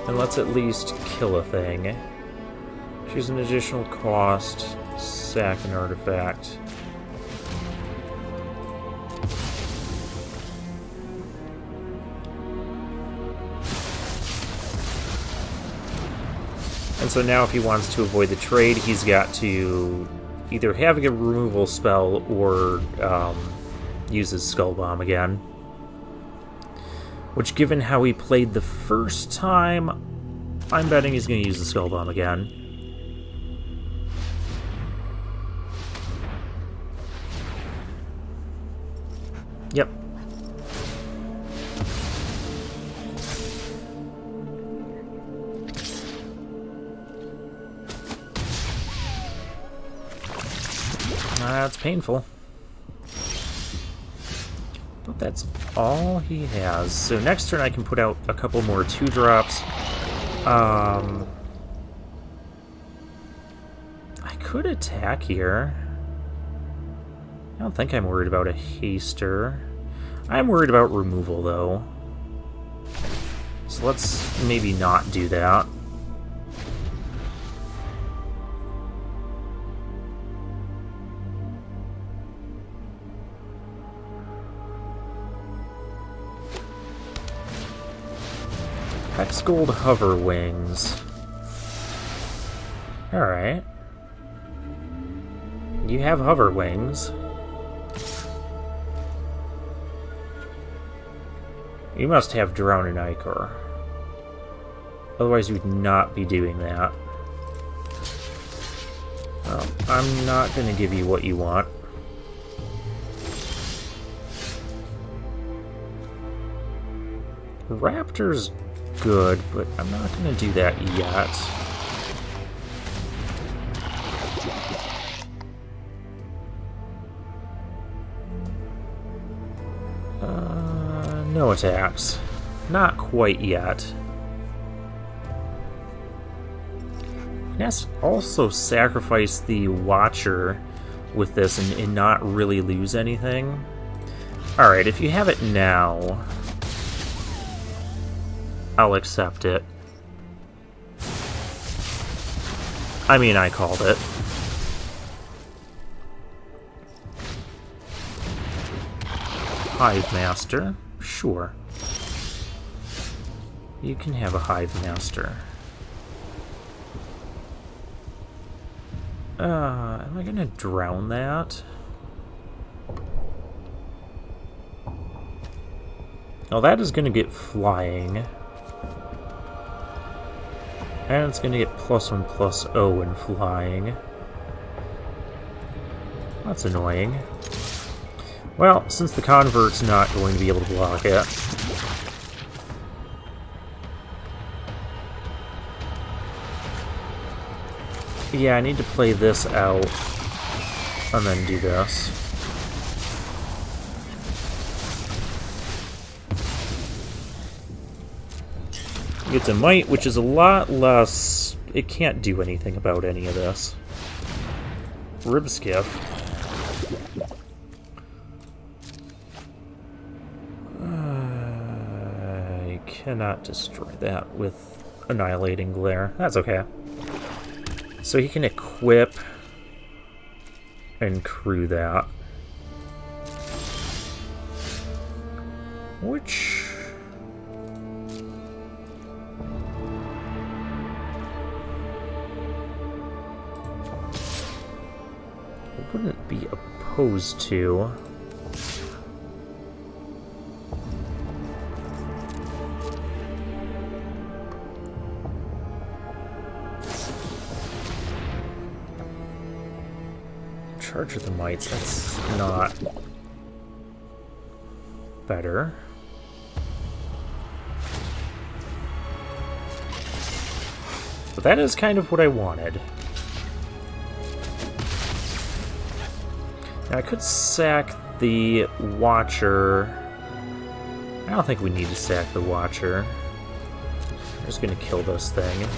[SPEAKER 1] And let's at least kill a thing. Choose an additional cost, sack an artifact. And so now if he wants to avoid the trade, he's got to either have a removal spell or use his Skull Bomb again. Which, given how he played the first time, I'm betting he's going to use the Skull Bomb again. Yep. That's painful. But that's all he has. So next turn I can put out a couple more 2-drops. I could attack here. I don't think I'm worried about a haster. I'm worried about removal, though. So let's maybe not do that. Hex Gold Hover Wings. Alright. You have hover wings. You must have Drown and Ichor. Otherwise you would not be doing that. Well, I'm not going to give you what you want. Raptors good, but I'm not going to do that yet. No attacks. Not quite yet. Let's also sacrifice the Watcher with this and not really lose anything. Alright, if you have it now, I'll accept it. I mean, I called it. Hive Master. Sure. You can have a Hive Master. Am I gonna drown that? Oh, that is gonna get flying. And it's gonna get +1/+0 in flying. That's annoying. Well, since the Convert's not going to be able to block it. Yeah, I need to play this out and then do this. It's a Might, which is a lot less... It can't do anything about any of this. Ribskiff. I cannot destroy that with Annihilating Glare. That's okay. So he can equip and crew that. Which... I wouldn't be opposed to. Charge of the Mites, that's not better. But that is kind of what I wanted. Now I could sack the Watcher. I don't think we need to sack the Watcher. I'm just gonna kill this thing.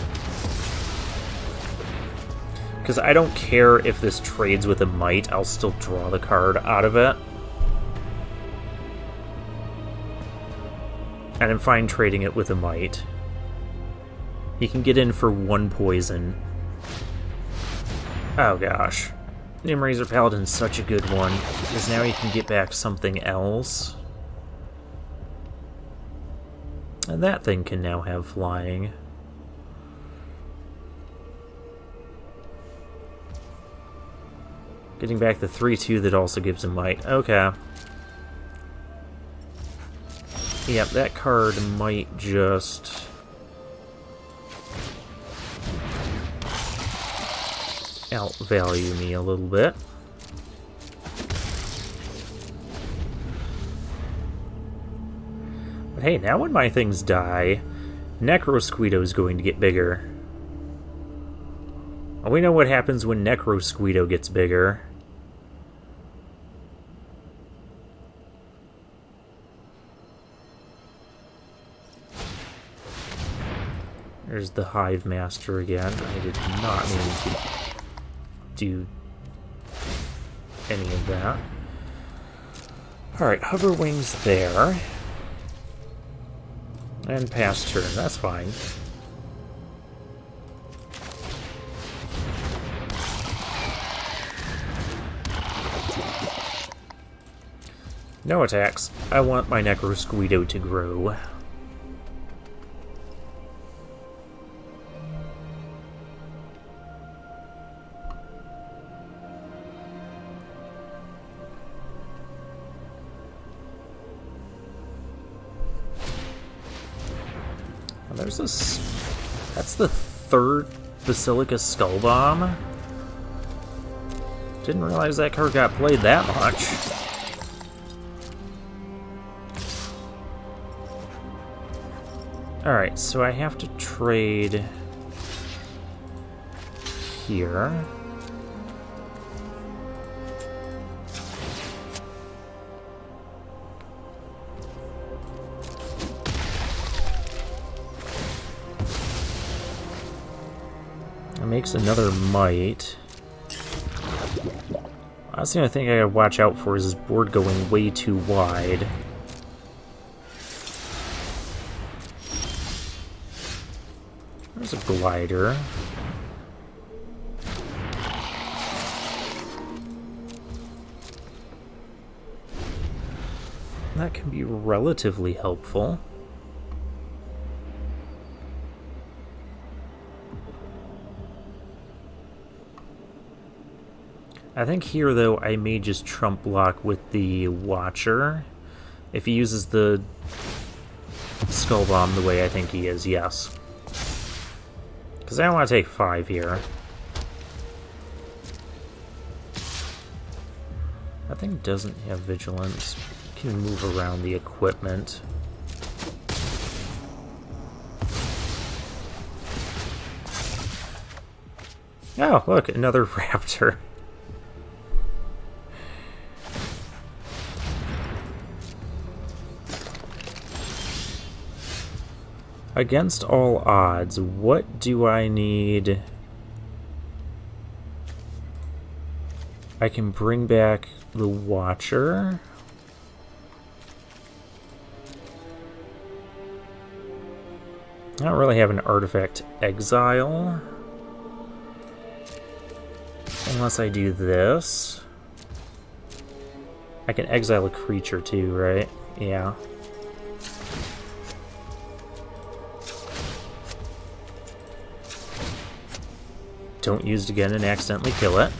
[SPEAKER 1] Because I don't care if this trades with a Might, I'll still draw the card out of it. And I'm fine trading it with a Might. He can get in for 1 poison. Oh gosh. Nimrazor Paladin's such a good one, because now he can get back something else. And that thing can now have flying. Getting back the 3/2 that also gives him Might. Okay. Yep, that card might just... outvalue me a little bit. But hey, now when my things die, Necrosquito is going to get bigger. We know what happens when Necrosquito gets bigger. There's the Hive Master again. I did not mean to do any of that. Alright, Hover Wings there. And pass turn, that's fine. No attacks. I want my Necrosquito to grow. There's this... That's the 3rd Basilica Skull Bomb. Didn't realize that card got played that much. Alright, so I have to trade here. makes another might. That's the only thing I gotta watch out for is this board going way too wide. There's a glider. That can be relatively helpful. I think here, though, I may just trump block with the Watcher. If he uses the Skull Bomb the way I think he is, yes. Because I don't want to take 5 here. That thing doesn't have Vigilance. Can move around the equipment. Oh, look, another Raptor. Against all odds, what do I need? I can bring back the Watcher. I don't really have an artifact exile. Unless I do this. I can exile a creature too, right? Yeah. Don't use it again and accidentally kill it.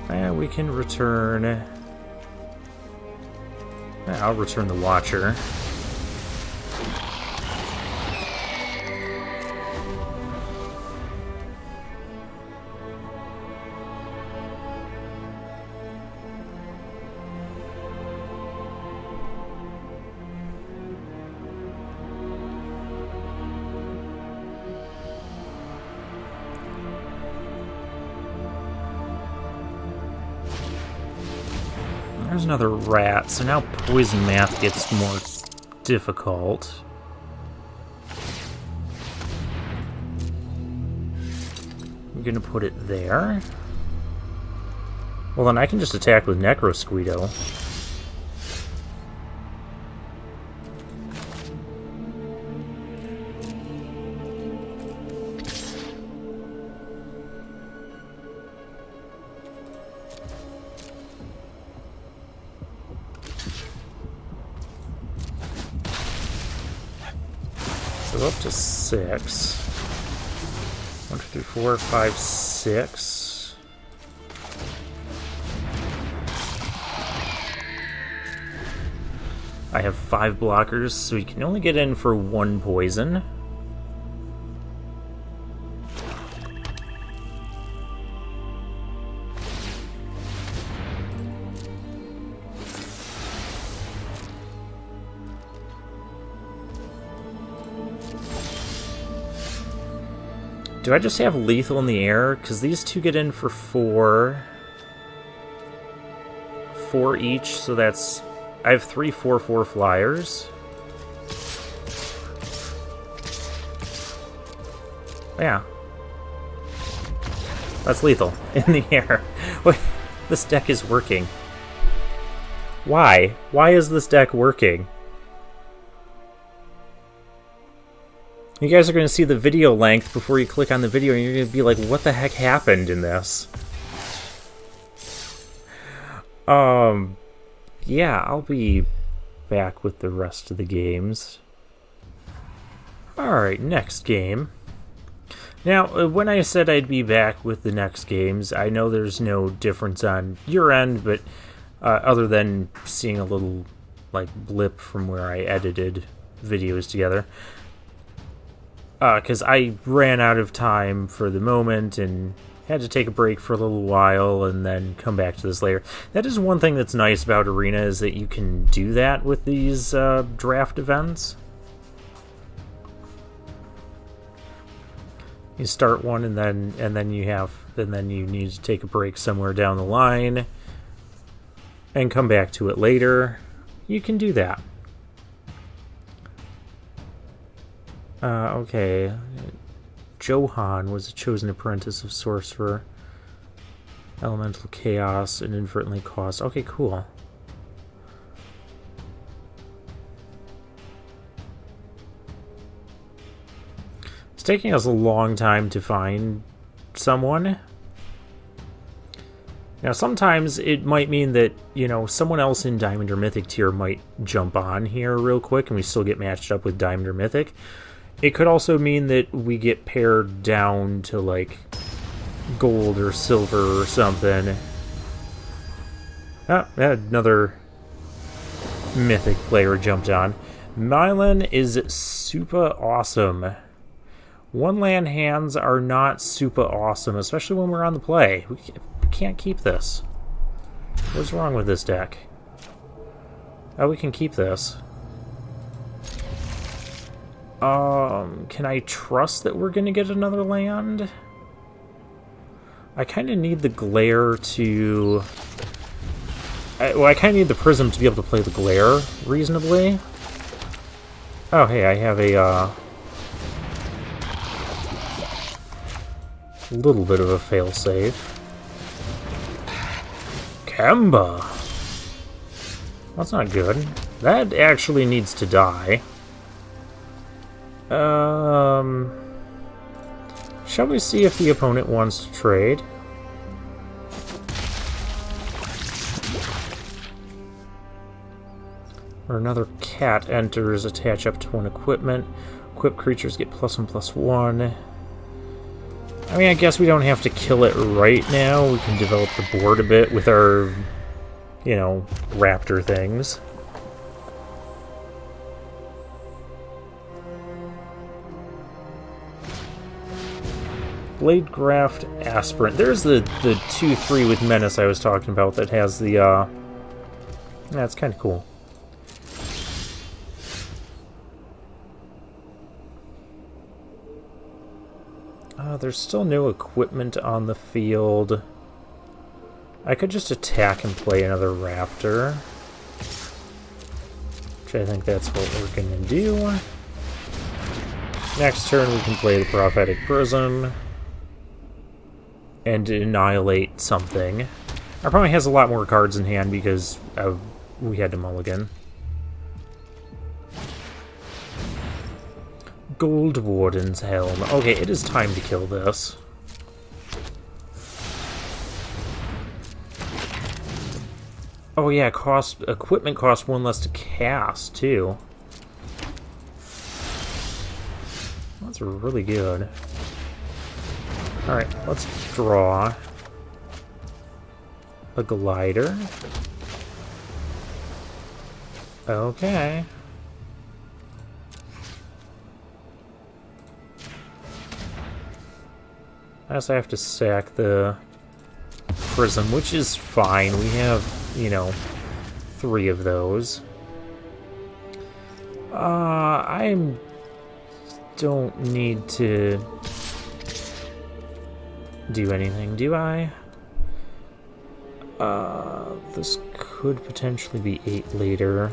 [SPEAKER 1] And we can return... I'll return the Watcher. There's another rat, so now poison math gets more difficult. I'm gonna put it there. Well, then I can just attack with Necrosquito. So up to 6. 1, 2, 3, 4, 5, 6. I have 5 blockers, so you can only get in for 1 poison. Do I just have lethal in the air? Because these two get in for 4. 4 each, so that's... I have 3 4/4 flyers. Yeah. That's lethal. In the air. Wait, this deck is working. Why? Why is this deck working? You guys are going to see the video length before you click on the video, and you're going to be like, what the heck happened in this? Yeah, I'll be back with the rest of the games. Alright, next game. Now, when I said I'd be back with the next games, I know there's no difference on your end, but other than seeing a little, like, blip from where I edited videos together. Because I ran out of time for the moment and had to take a break for a little while and then come back to this later. That is one thing that's nice about Arena, is that you can do that with these draft events. You start one and then you need to take a break somewhere down the line. and come back to it later, you can do that. Okay. Johan was a chosen apprentice of Sorcerer. Elemental Chaos and inadvertently caused. Okay, cool. It's taking us a long time to find someone. Now, sometimes it might mean that, you know, someone else in Diamond or Mythic tier might jump on here real quick and we still get matched up with Diamond or Mythic. It could also mean that we get paired down to, like, gold or silver or something. Ah, another Mythic player jumped on. Mylan is super awesome. One land hands are not super awesome, especially when we're on the play. We can't keep this. What's wrong with this deck? Oh, we can keep this. Can I trust that we're gonna get another land? I kind of need the glare to... well, I kind of need the prism to be able to play the glare reasonably. Oh, hey, I have a, little bit of a failsafe. Kemba! That's not good. That actually needs to die. Shall we see if the opponent wants to trade? Or another cat enters, attach up to one equipment. Equipped creatures get +1/+1. I mean, I guess we don't have to kill it right now. We can develop the board a bit with our, you know, raptor things. Blade Graft Aspirant. There's the 2/3 with Menace I was talking about that has the, that's kind of cool. There's still no equipment on the field. I could just attack and play another raptor. Which I think that's what we're gonna do. Next turn we can play the Prophetic Prism. And annihilate something. Our opponent has a lot more cards in hand because we had to mulligan. Gold Warden's Helm. Okay, it is time to kill this. Oh yeah, equipment costs 1 less to cast too. That's really good. Alright, let's draw a glider. Okay. I also have to sack the prism, which is fine. We have, you know, 3 of those. I don't need to do anything, do I? This could potentially be 8 later.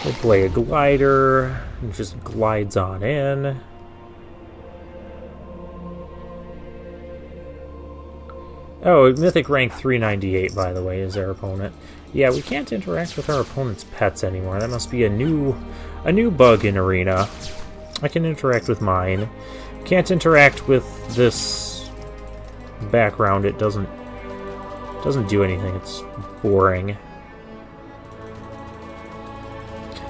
[SPEAKER 1] We'll play a glider, and just glides on in. Oh, Mythic rank 398, by the way, is our opponent. Yeah, we can't interact with our opponent's pets anymore. That must be a new bug in Arena. I can interact with mine. Can't interact with this background. It doesn't do anything. It's boring.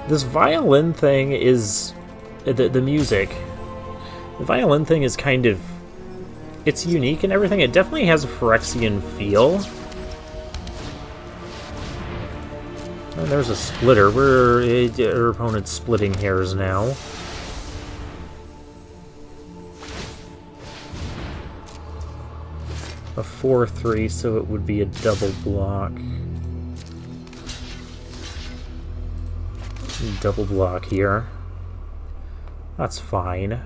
[SPEAKER 1] This violin thing is the music. The violin thing is kind of, it's unique and everything. It definitely has a Phyrexian feel. And there's a splitter. Our opponent's splitting hairs now. A 4/3, so it would be a double block. Double block here. That's fine.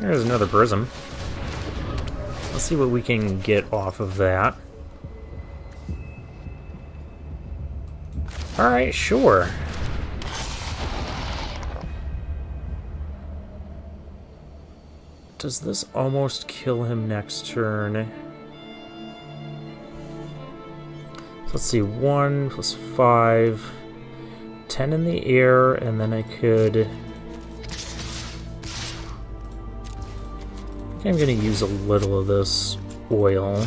[SPEAKER 1] There's another prism. Let's see what we can get off of that. Alright, sure. Does this almost kill him next turn? So let's see, 1 plus 5, 10 in the air, and then I could... I think I'm going to use a little of this oil.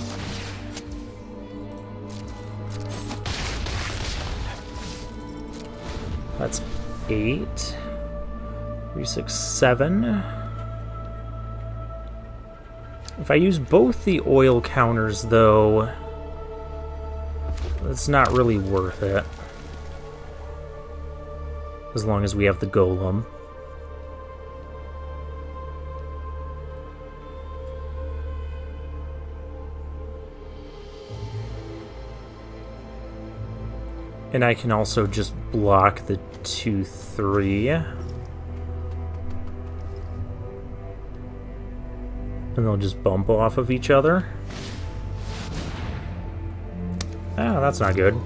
[SPEAKER 1] That's 8, 3, 6, 7. If I use both the oil counters, though, it's not really worth it. As long as we have the golem. And I can also just block the 2, 3. And they'll just bump off of each other. Oh, that's not good.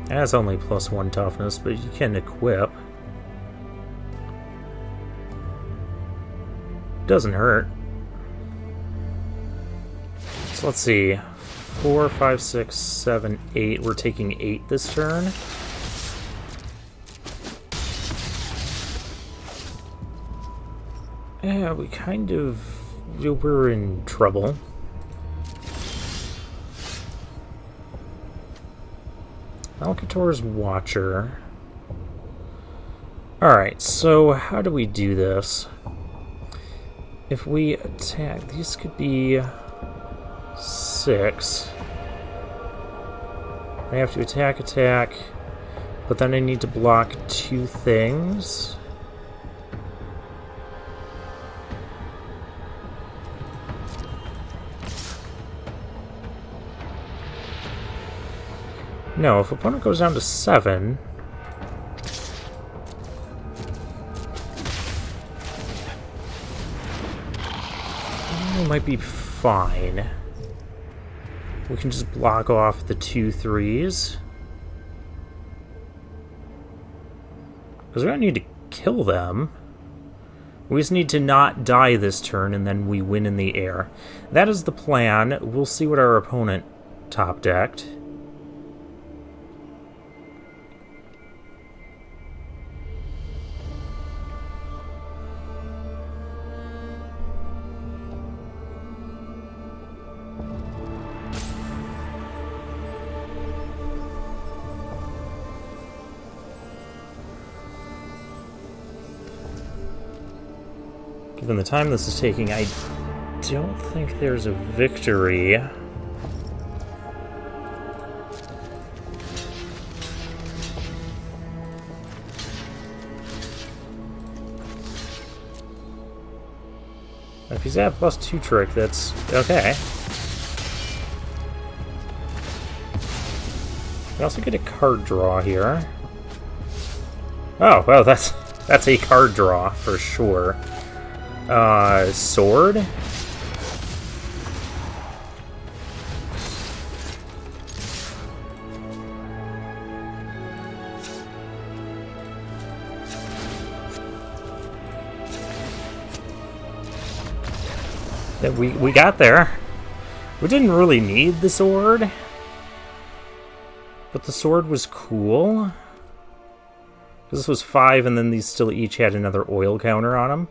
[SPEAKER 1] That's only +1 toughness, but you can equip. Doesn't hurt. So let's see. 4, 5, 6, 7, 8. We're taking 8 this turn. Yeah, we kind of... we're in trouble. Alcator's Watcher. Alright, so how do we do this? If we attack, these could be 6. I have to attack, but then I need to block 2 things. No, if opponent goes down to 7... it might be fine. We can just block off the 2 3s. Because we don't need to kill them. We just need to not die this turn, and then we win in the air. That is the plan. We'll see what our opponent top-decked. Given the time this is taking, I don't think there's a victory. If he's at +2 trick, that's okay. We also get a card draw here. Oh, well, that's a card draw for sure. Sword? That we got there. We didn't really need the sword, but the sword was cool. Because this was 5, and then these still each had another oil counter on them.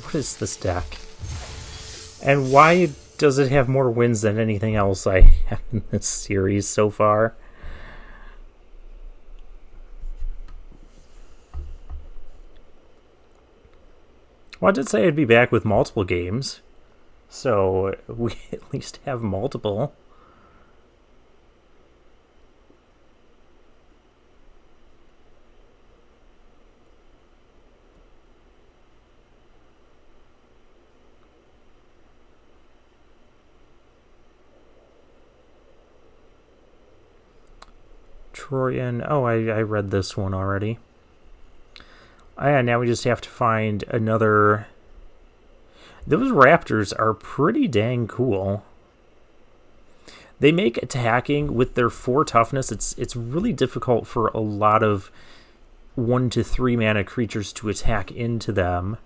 [SPEAKER 1] What is this deck? And why does it have more wins than anything else I have in this series so far? Well, I did say I'd be back with multiple games, so we at least have multiple. Troyan. Oh, I read this one already. Oh, yeah, now we just have to find another... Those Raptors are pretty dang cool. They make attacking with their 4 toughness. It's really difficult for a lot of 1 to 3 mana creatures to attack into them.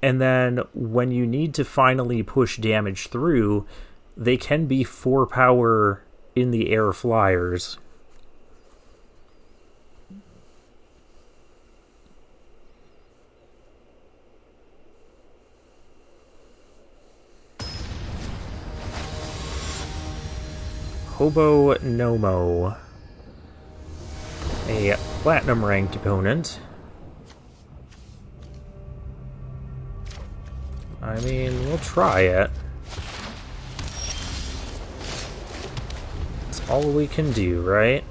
[SPEAKER 1] And then when you need to finally push damage through, they can be 4 power in the air flyers. Hobo Nomo. A platinum ranked opponent. I mean, we'll try it. It's all we can do, right?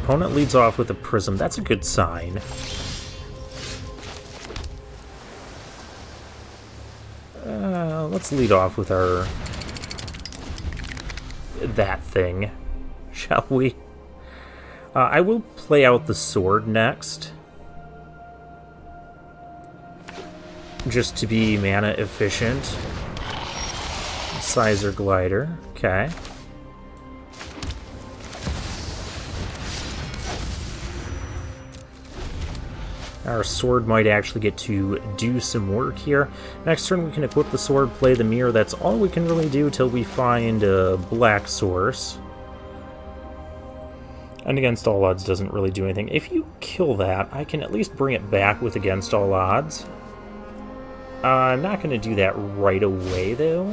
[SPEAKER 1] Opponent leads off with a prism. That's a good sign. Let's lead off with our... that thing, shall we? I will play out the sword next. Just to be mana efficient. Sizer Glider, okay. Our sword might actually get to do some work here. Next turn we can equip the sword, play the mirror. That's all we can really do till we find a black source. And against all odds doesn't really do anything. If you kill that, I can at least bring it back with against all odds. I'm not going to do that right away, though.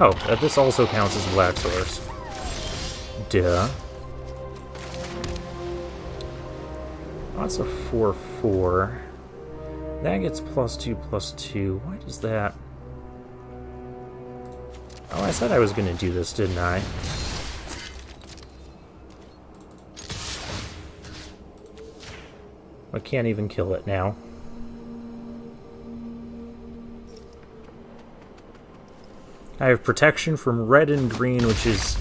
[SPEAKER 1] Oh, this also counts as black source. Duh. That's a 4/4. That gets +2/+2. Why does that... Oh, I said I was going to do this, didn't I? I can't even kill it now. I have protection from red and green, which is,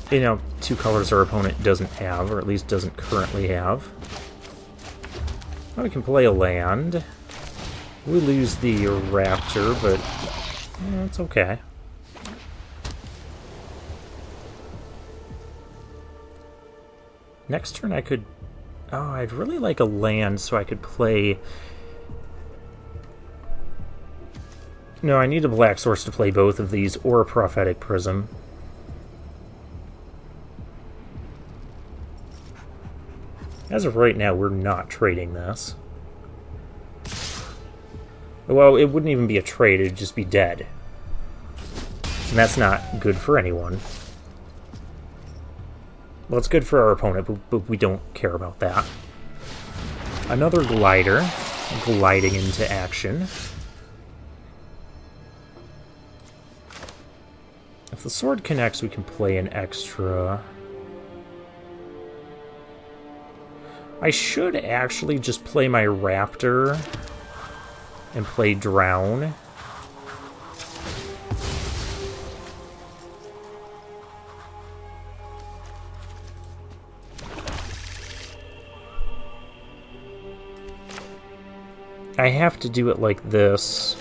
[SPEAKER 1] 2 colors our opponent doesn't have, or at least doesn't currently have. We can play a land. We lose the Raptor, but it's okay. Next turn I could... Oh, I'd really like a land so I could play... No, I need a black source to play both of these, or a Prophetic Prism. As of right now, we're not trading this. Well, it wouldn't even be a trade, it'd just be dead. And that's not good for anyone. Well, it's good for our opponent, but we don't care about that. Another glider, gliding into action. If the sword connects, we can play an extra... I should actually just play my Raptor and play Drown. I have to do it like this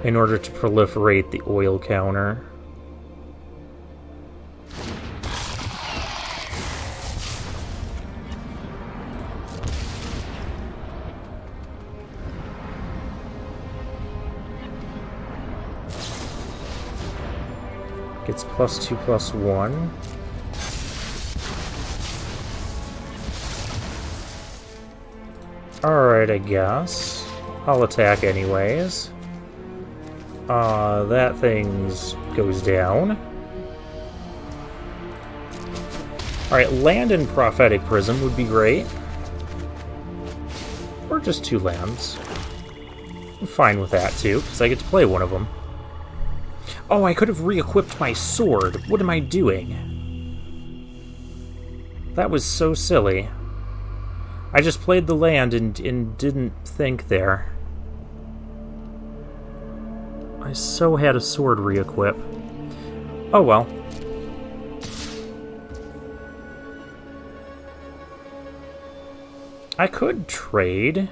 [SPEAKER 1] in order to proliferate the oil counter. Gets +2/+1. Alright, I guess. I'll attack anyways. That thing goes down. Alright, land and Prophetic Prism would be great. Or just 2 lands. I'm fine with that too, because I get to play one of them. Oh, I could have re-equipped my sword. What am I doing? That was so silly. I just played the land and didn't think there. I so had a sword re-equip. Oh well. I could trade.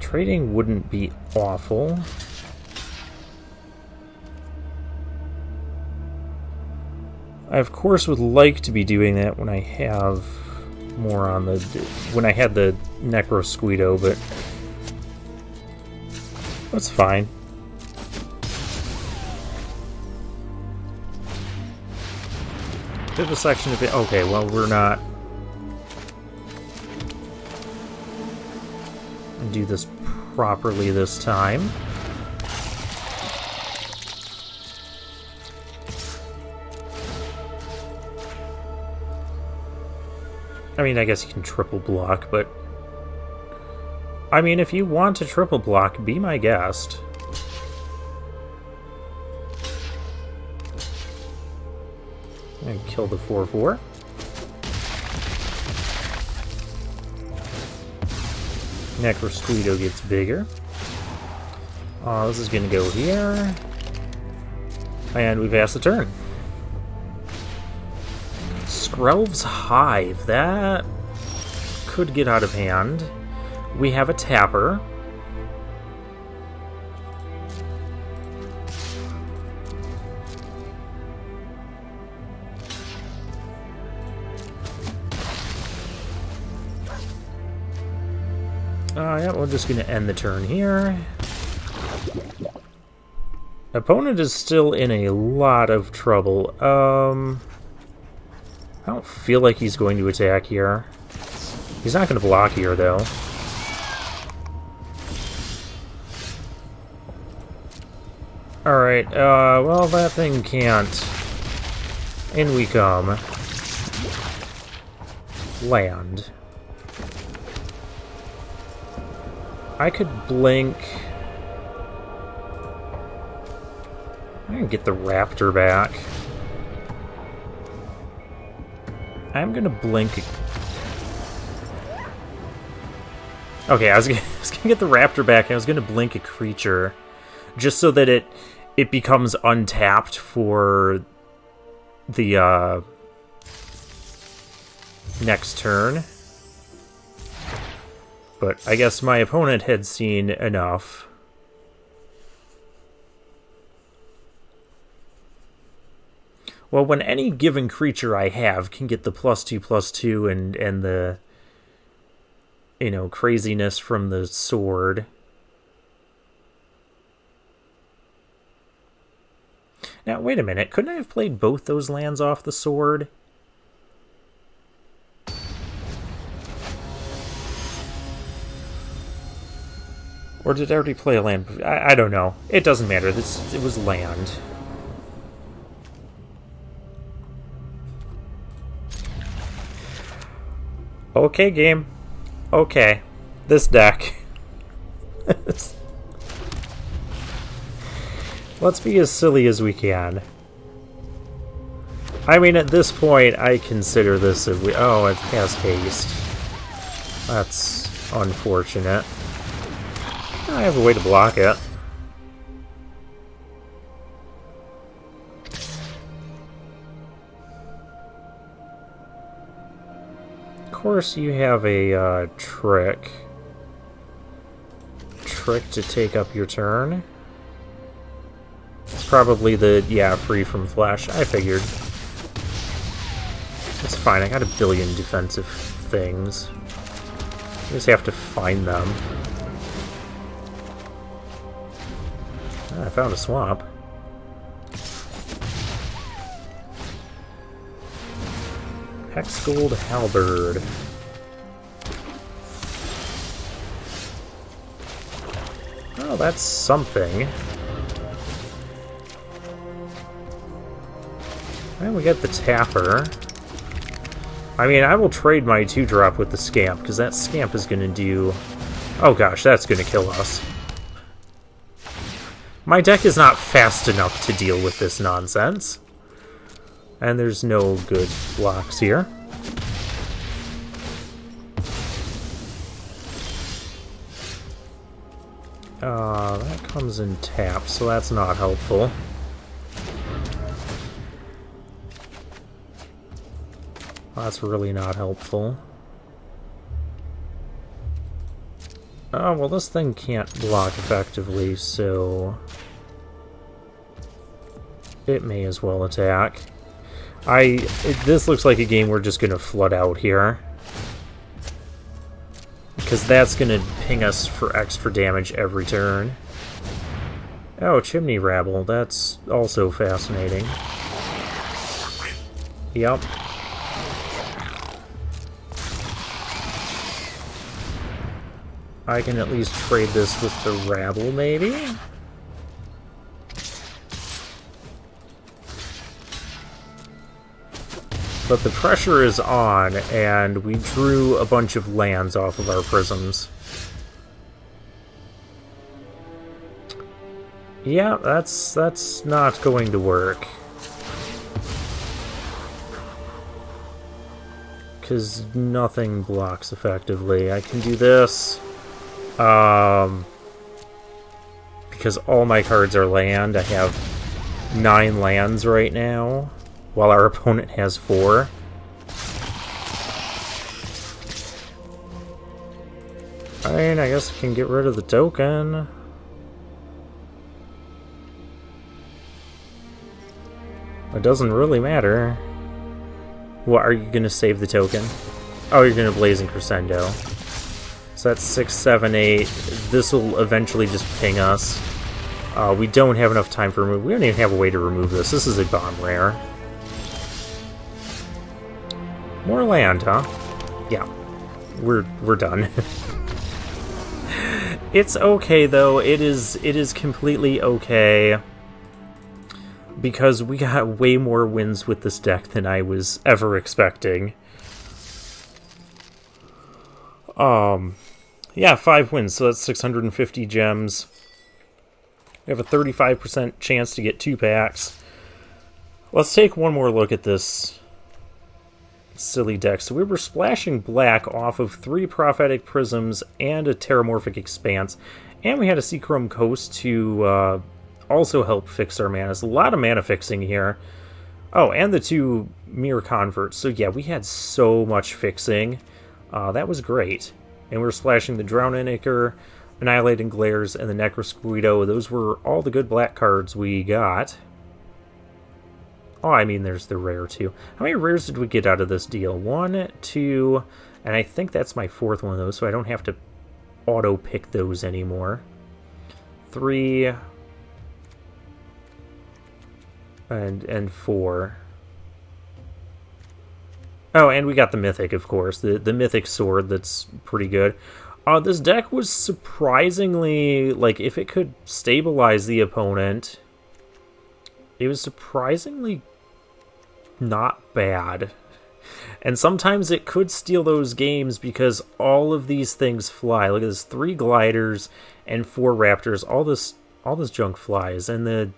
[SPEAKER 1] Trading wouldn't be awful. I of course would like to be doing that when I have more on the... when I had the Necrosquito, but that's fine. Vivisection of it. Okay, well, we're not... do this properly this time. I mean, I guess you can triple block, but... I mean, if you want to triple block, be my guest. And kill the 4/4. Necrosquito gets bigger. This is going to go here. And we pass the turn. Skrelv's Hive. That could get out of hand. We have a tapper. Yeah, we're just going to end the turn here. Opponent is still in a lot of trouble. I don't feel like he's going to attack here. He's not going to block here, though. Alright, well, that thing can't. In we come. Land. I could blink. I can get the Raptor back. I'm gonna blink. Okay, I was gonna get the Raptor back. I was gonna blink a creature, just so that it becomes untapped for the next turn. But I guess my opponent had seen enough. Well, when any given creature I have can get the +2/+2 and the, you know, craziness from the sword. Now, wait a minute. Couldn't I have played both those lands off the sword? Or did I already play a land? I don't know. It doesn't matter. It was land. Okay, game. Okay. This deck. Let's be as silly as we can. I mean, at this point, I consider this a... Oh, it has haste. That's unfortunate. I have a way to block it. Of course, you have a trick. Trick to take up your turn. It's probably the, yeah, free from flash. I figured. It's fine, I got a billion defensive things. I just have to find them. I found a swamp. Hexgold Halberd. Oh, that's something. And we got the Tapper. I mean, I will trade my 2-drop with the Scamp, because that Scamp is going to do... Oh gosh, that's going to kill us. My deck is not fast enough to deal with this nonsense. And there's no good blocks here. That comes in tap, so that's not helpful. That's really not helpful. Oh, well, this thing can't block effectively, so it may as well attack. This looks like a game we're just gonna flood out here. Because that's gonna ping us for extra damage every turn. Oh, Chimney Rabble, that's also fascinating. Yep. I can at least trade this with the Rabble, maybe? But the pressure is on, and we drew a bunch of lands off of our prisms. Yeah, that's not going to work. Because nothing blocks effectively. I can do this. Because all my cards are land. I have 9 lands right now, while our opponent has 4. I mean, I guess I can get rid of the token. It doesn't really matter. What, are you going to save the token? Oh, you're going to Blazing Crescendo. So that's 6, 7, 8. This will eventually just ping us. We don't have enough time for remove. We don't even have a way to remove this. This is a bomb rare. More land, huh? Yeah. We're done. It's okay though. It is completely okay. Because we got way more wins with this deck than I was ever expecting. Yeah, 5 wins, so that's 650 gems. We have a 35% chance to get 2 packs. Let's take one more look at this silly deck. So we were splashing black off of 3 Prophetic Prisms and a Terramorphic Expanse. And we had a Seachrome Coast to also help fix our mana. There's a lot of mana fixing here. Oh, and the 2 Mirror Converts. So yeah, we had so much fixing. That was great. And we were splashing the Drowninaker, Annihilating Glares, and the Necrosquito. Those were all the good black cards we got. Oh, I mean, there's the rare, too. How many rares did we get out of this deal? 1, 2, and I think that's my 4th one of those, so I don't have to auto-pick those anymore. 3, and 4. Oh, and we got the Mythic, of course. The Mythic Sword, that's pretty good. This deck was surprisingly, like, if it could stabilize the opponent, it was surprisingly not bad. And sometimes it could steal those games because all of these things fly. Look at this, 3 Gliders and 4 Raptors. All this junk flies. And the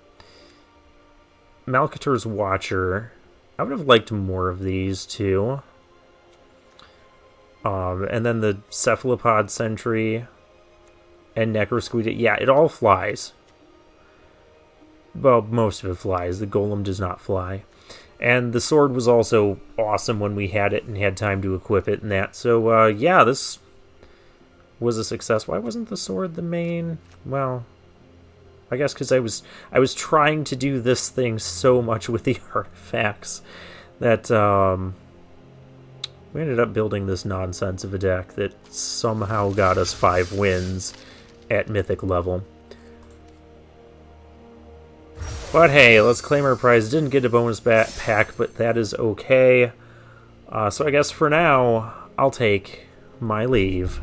[SPEAKER 1] Malcator's Watcher, I would have liked more of these too. And then the Cephalopod Sentry and Necrosquito. Yeah, it all flies. Well, most of it flies. The Golem does not fly. And the sword was also awesome when we had it and had time to equip it and that. So, yeah, this was a success. Why wasn't the sword the main? Well, I guess because I was trying to do this thing so much with the artifacts that we ended up building this nonsense of a deck that somehow got us 5 wins at Mythic level. But hey, let's claim our prize. Didn't get a bonus pack, but that is okay. So I guess for now, I'll take my leave.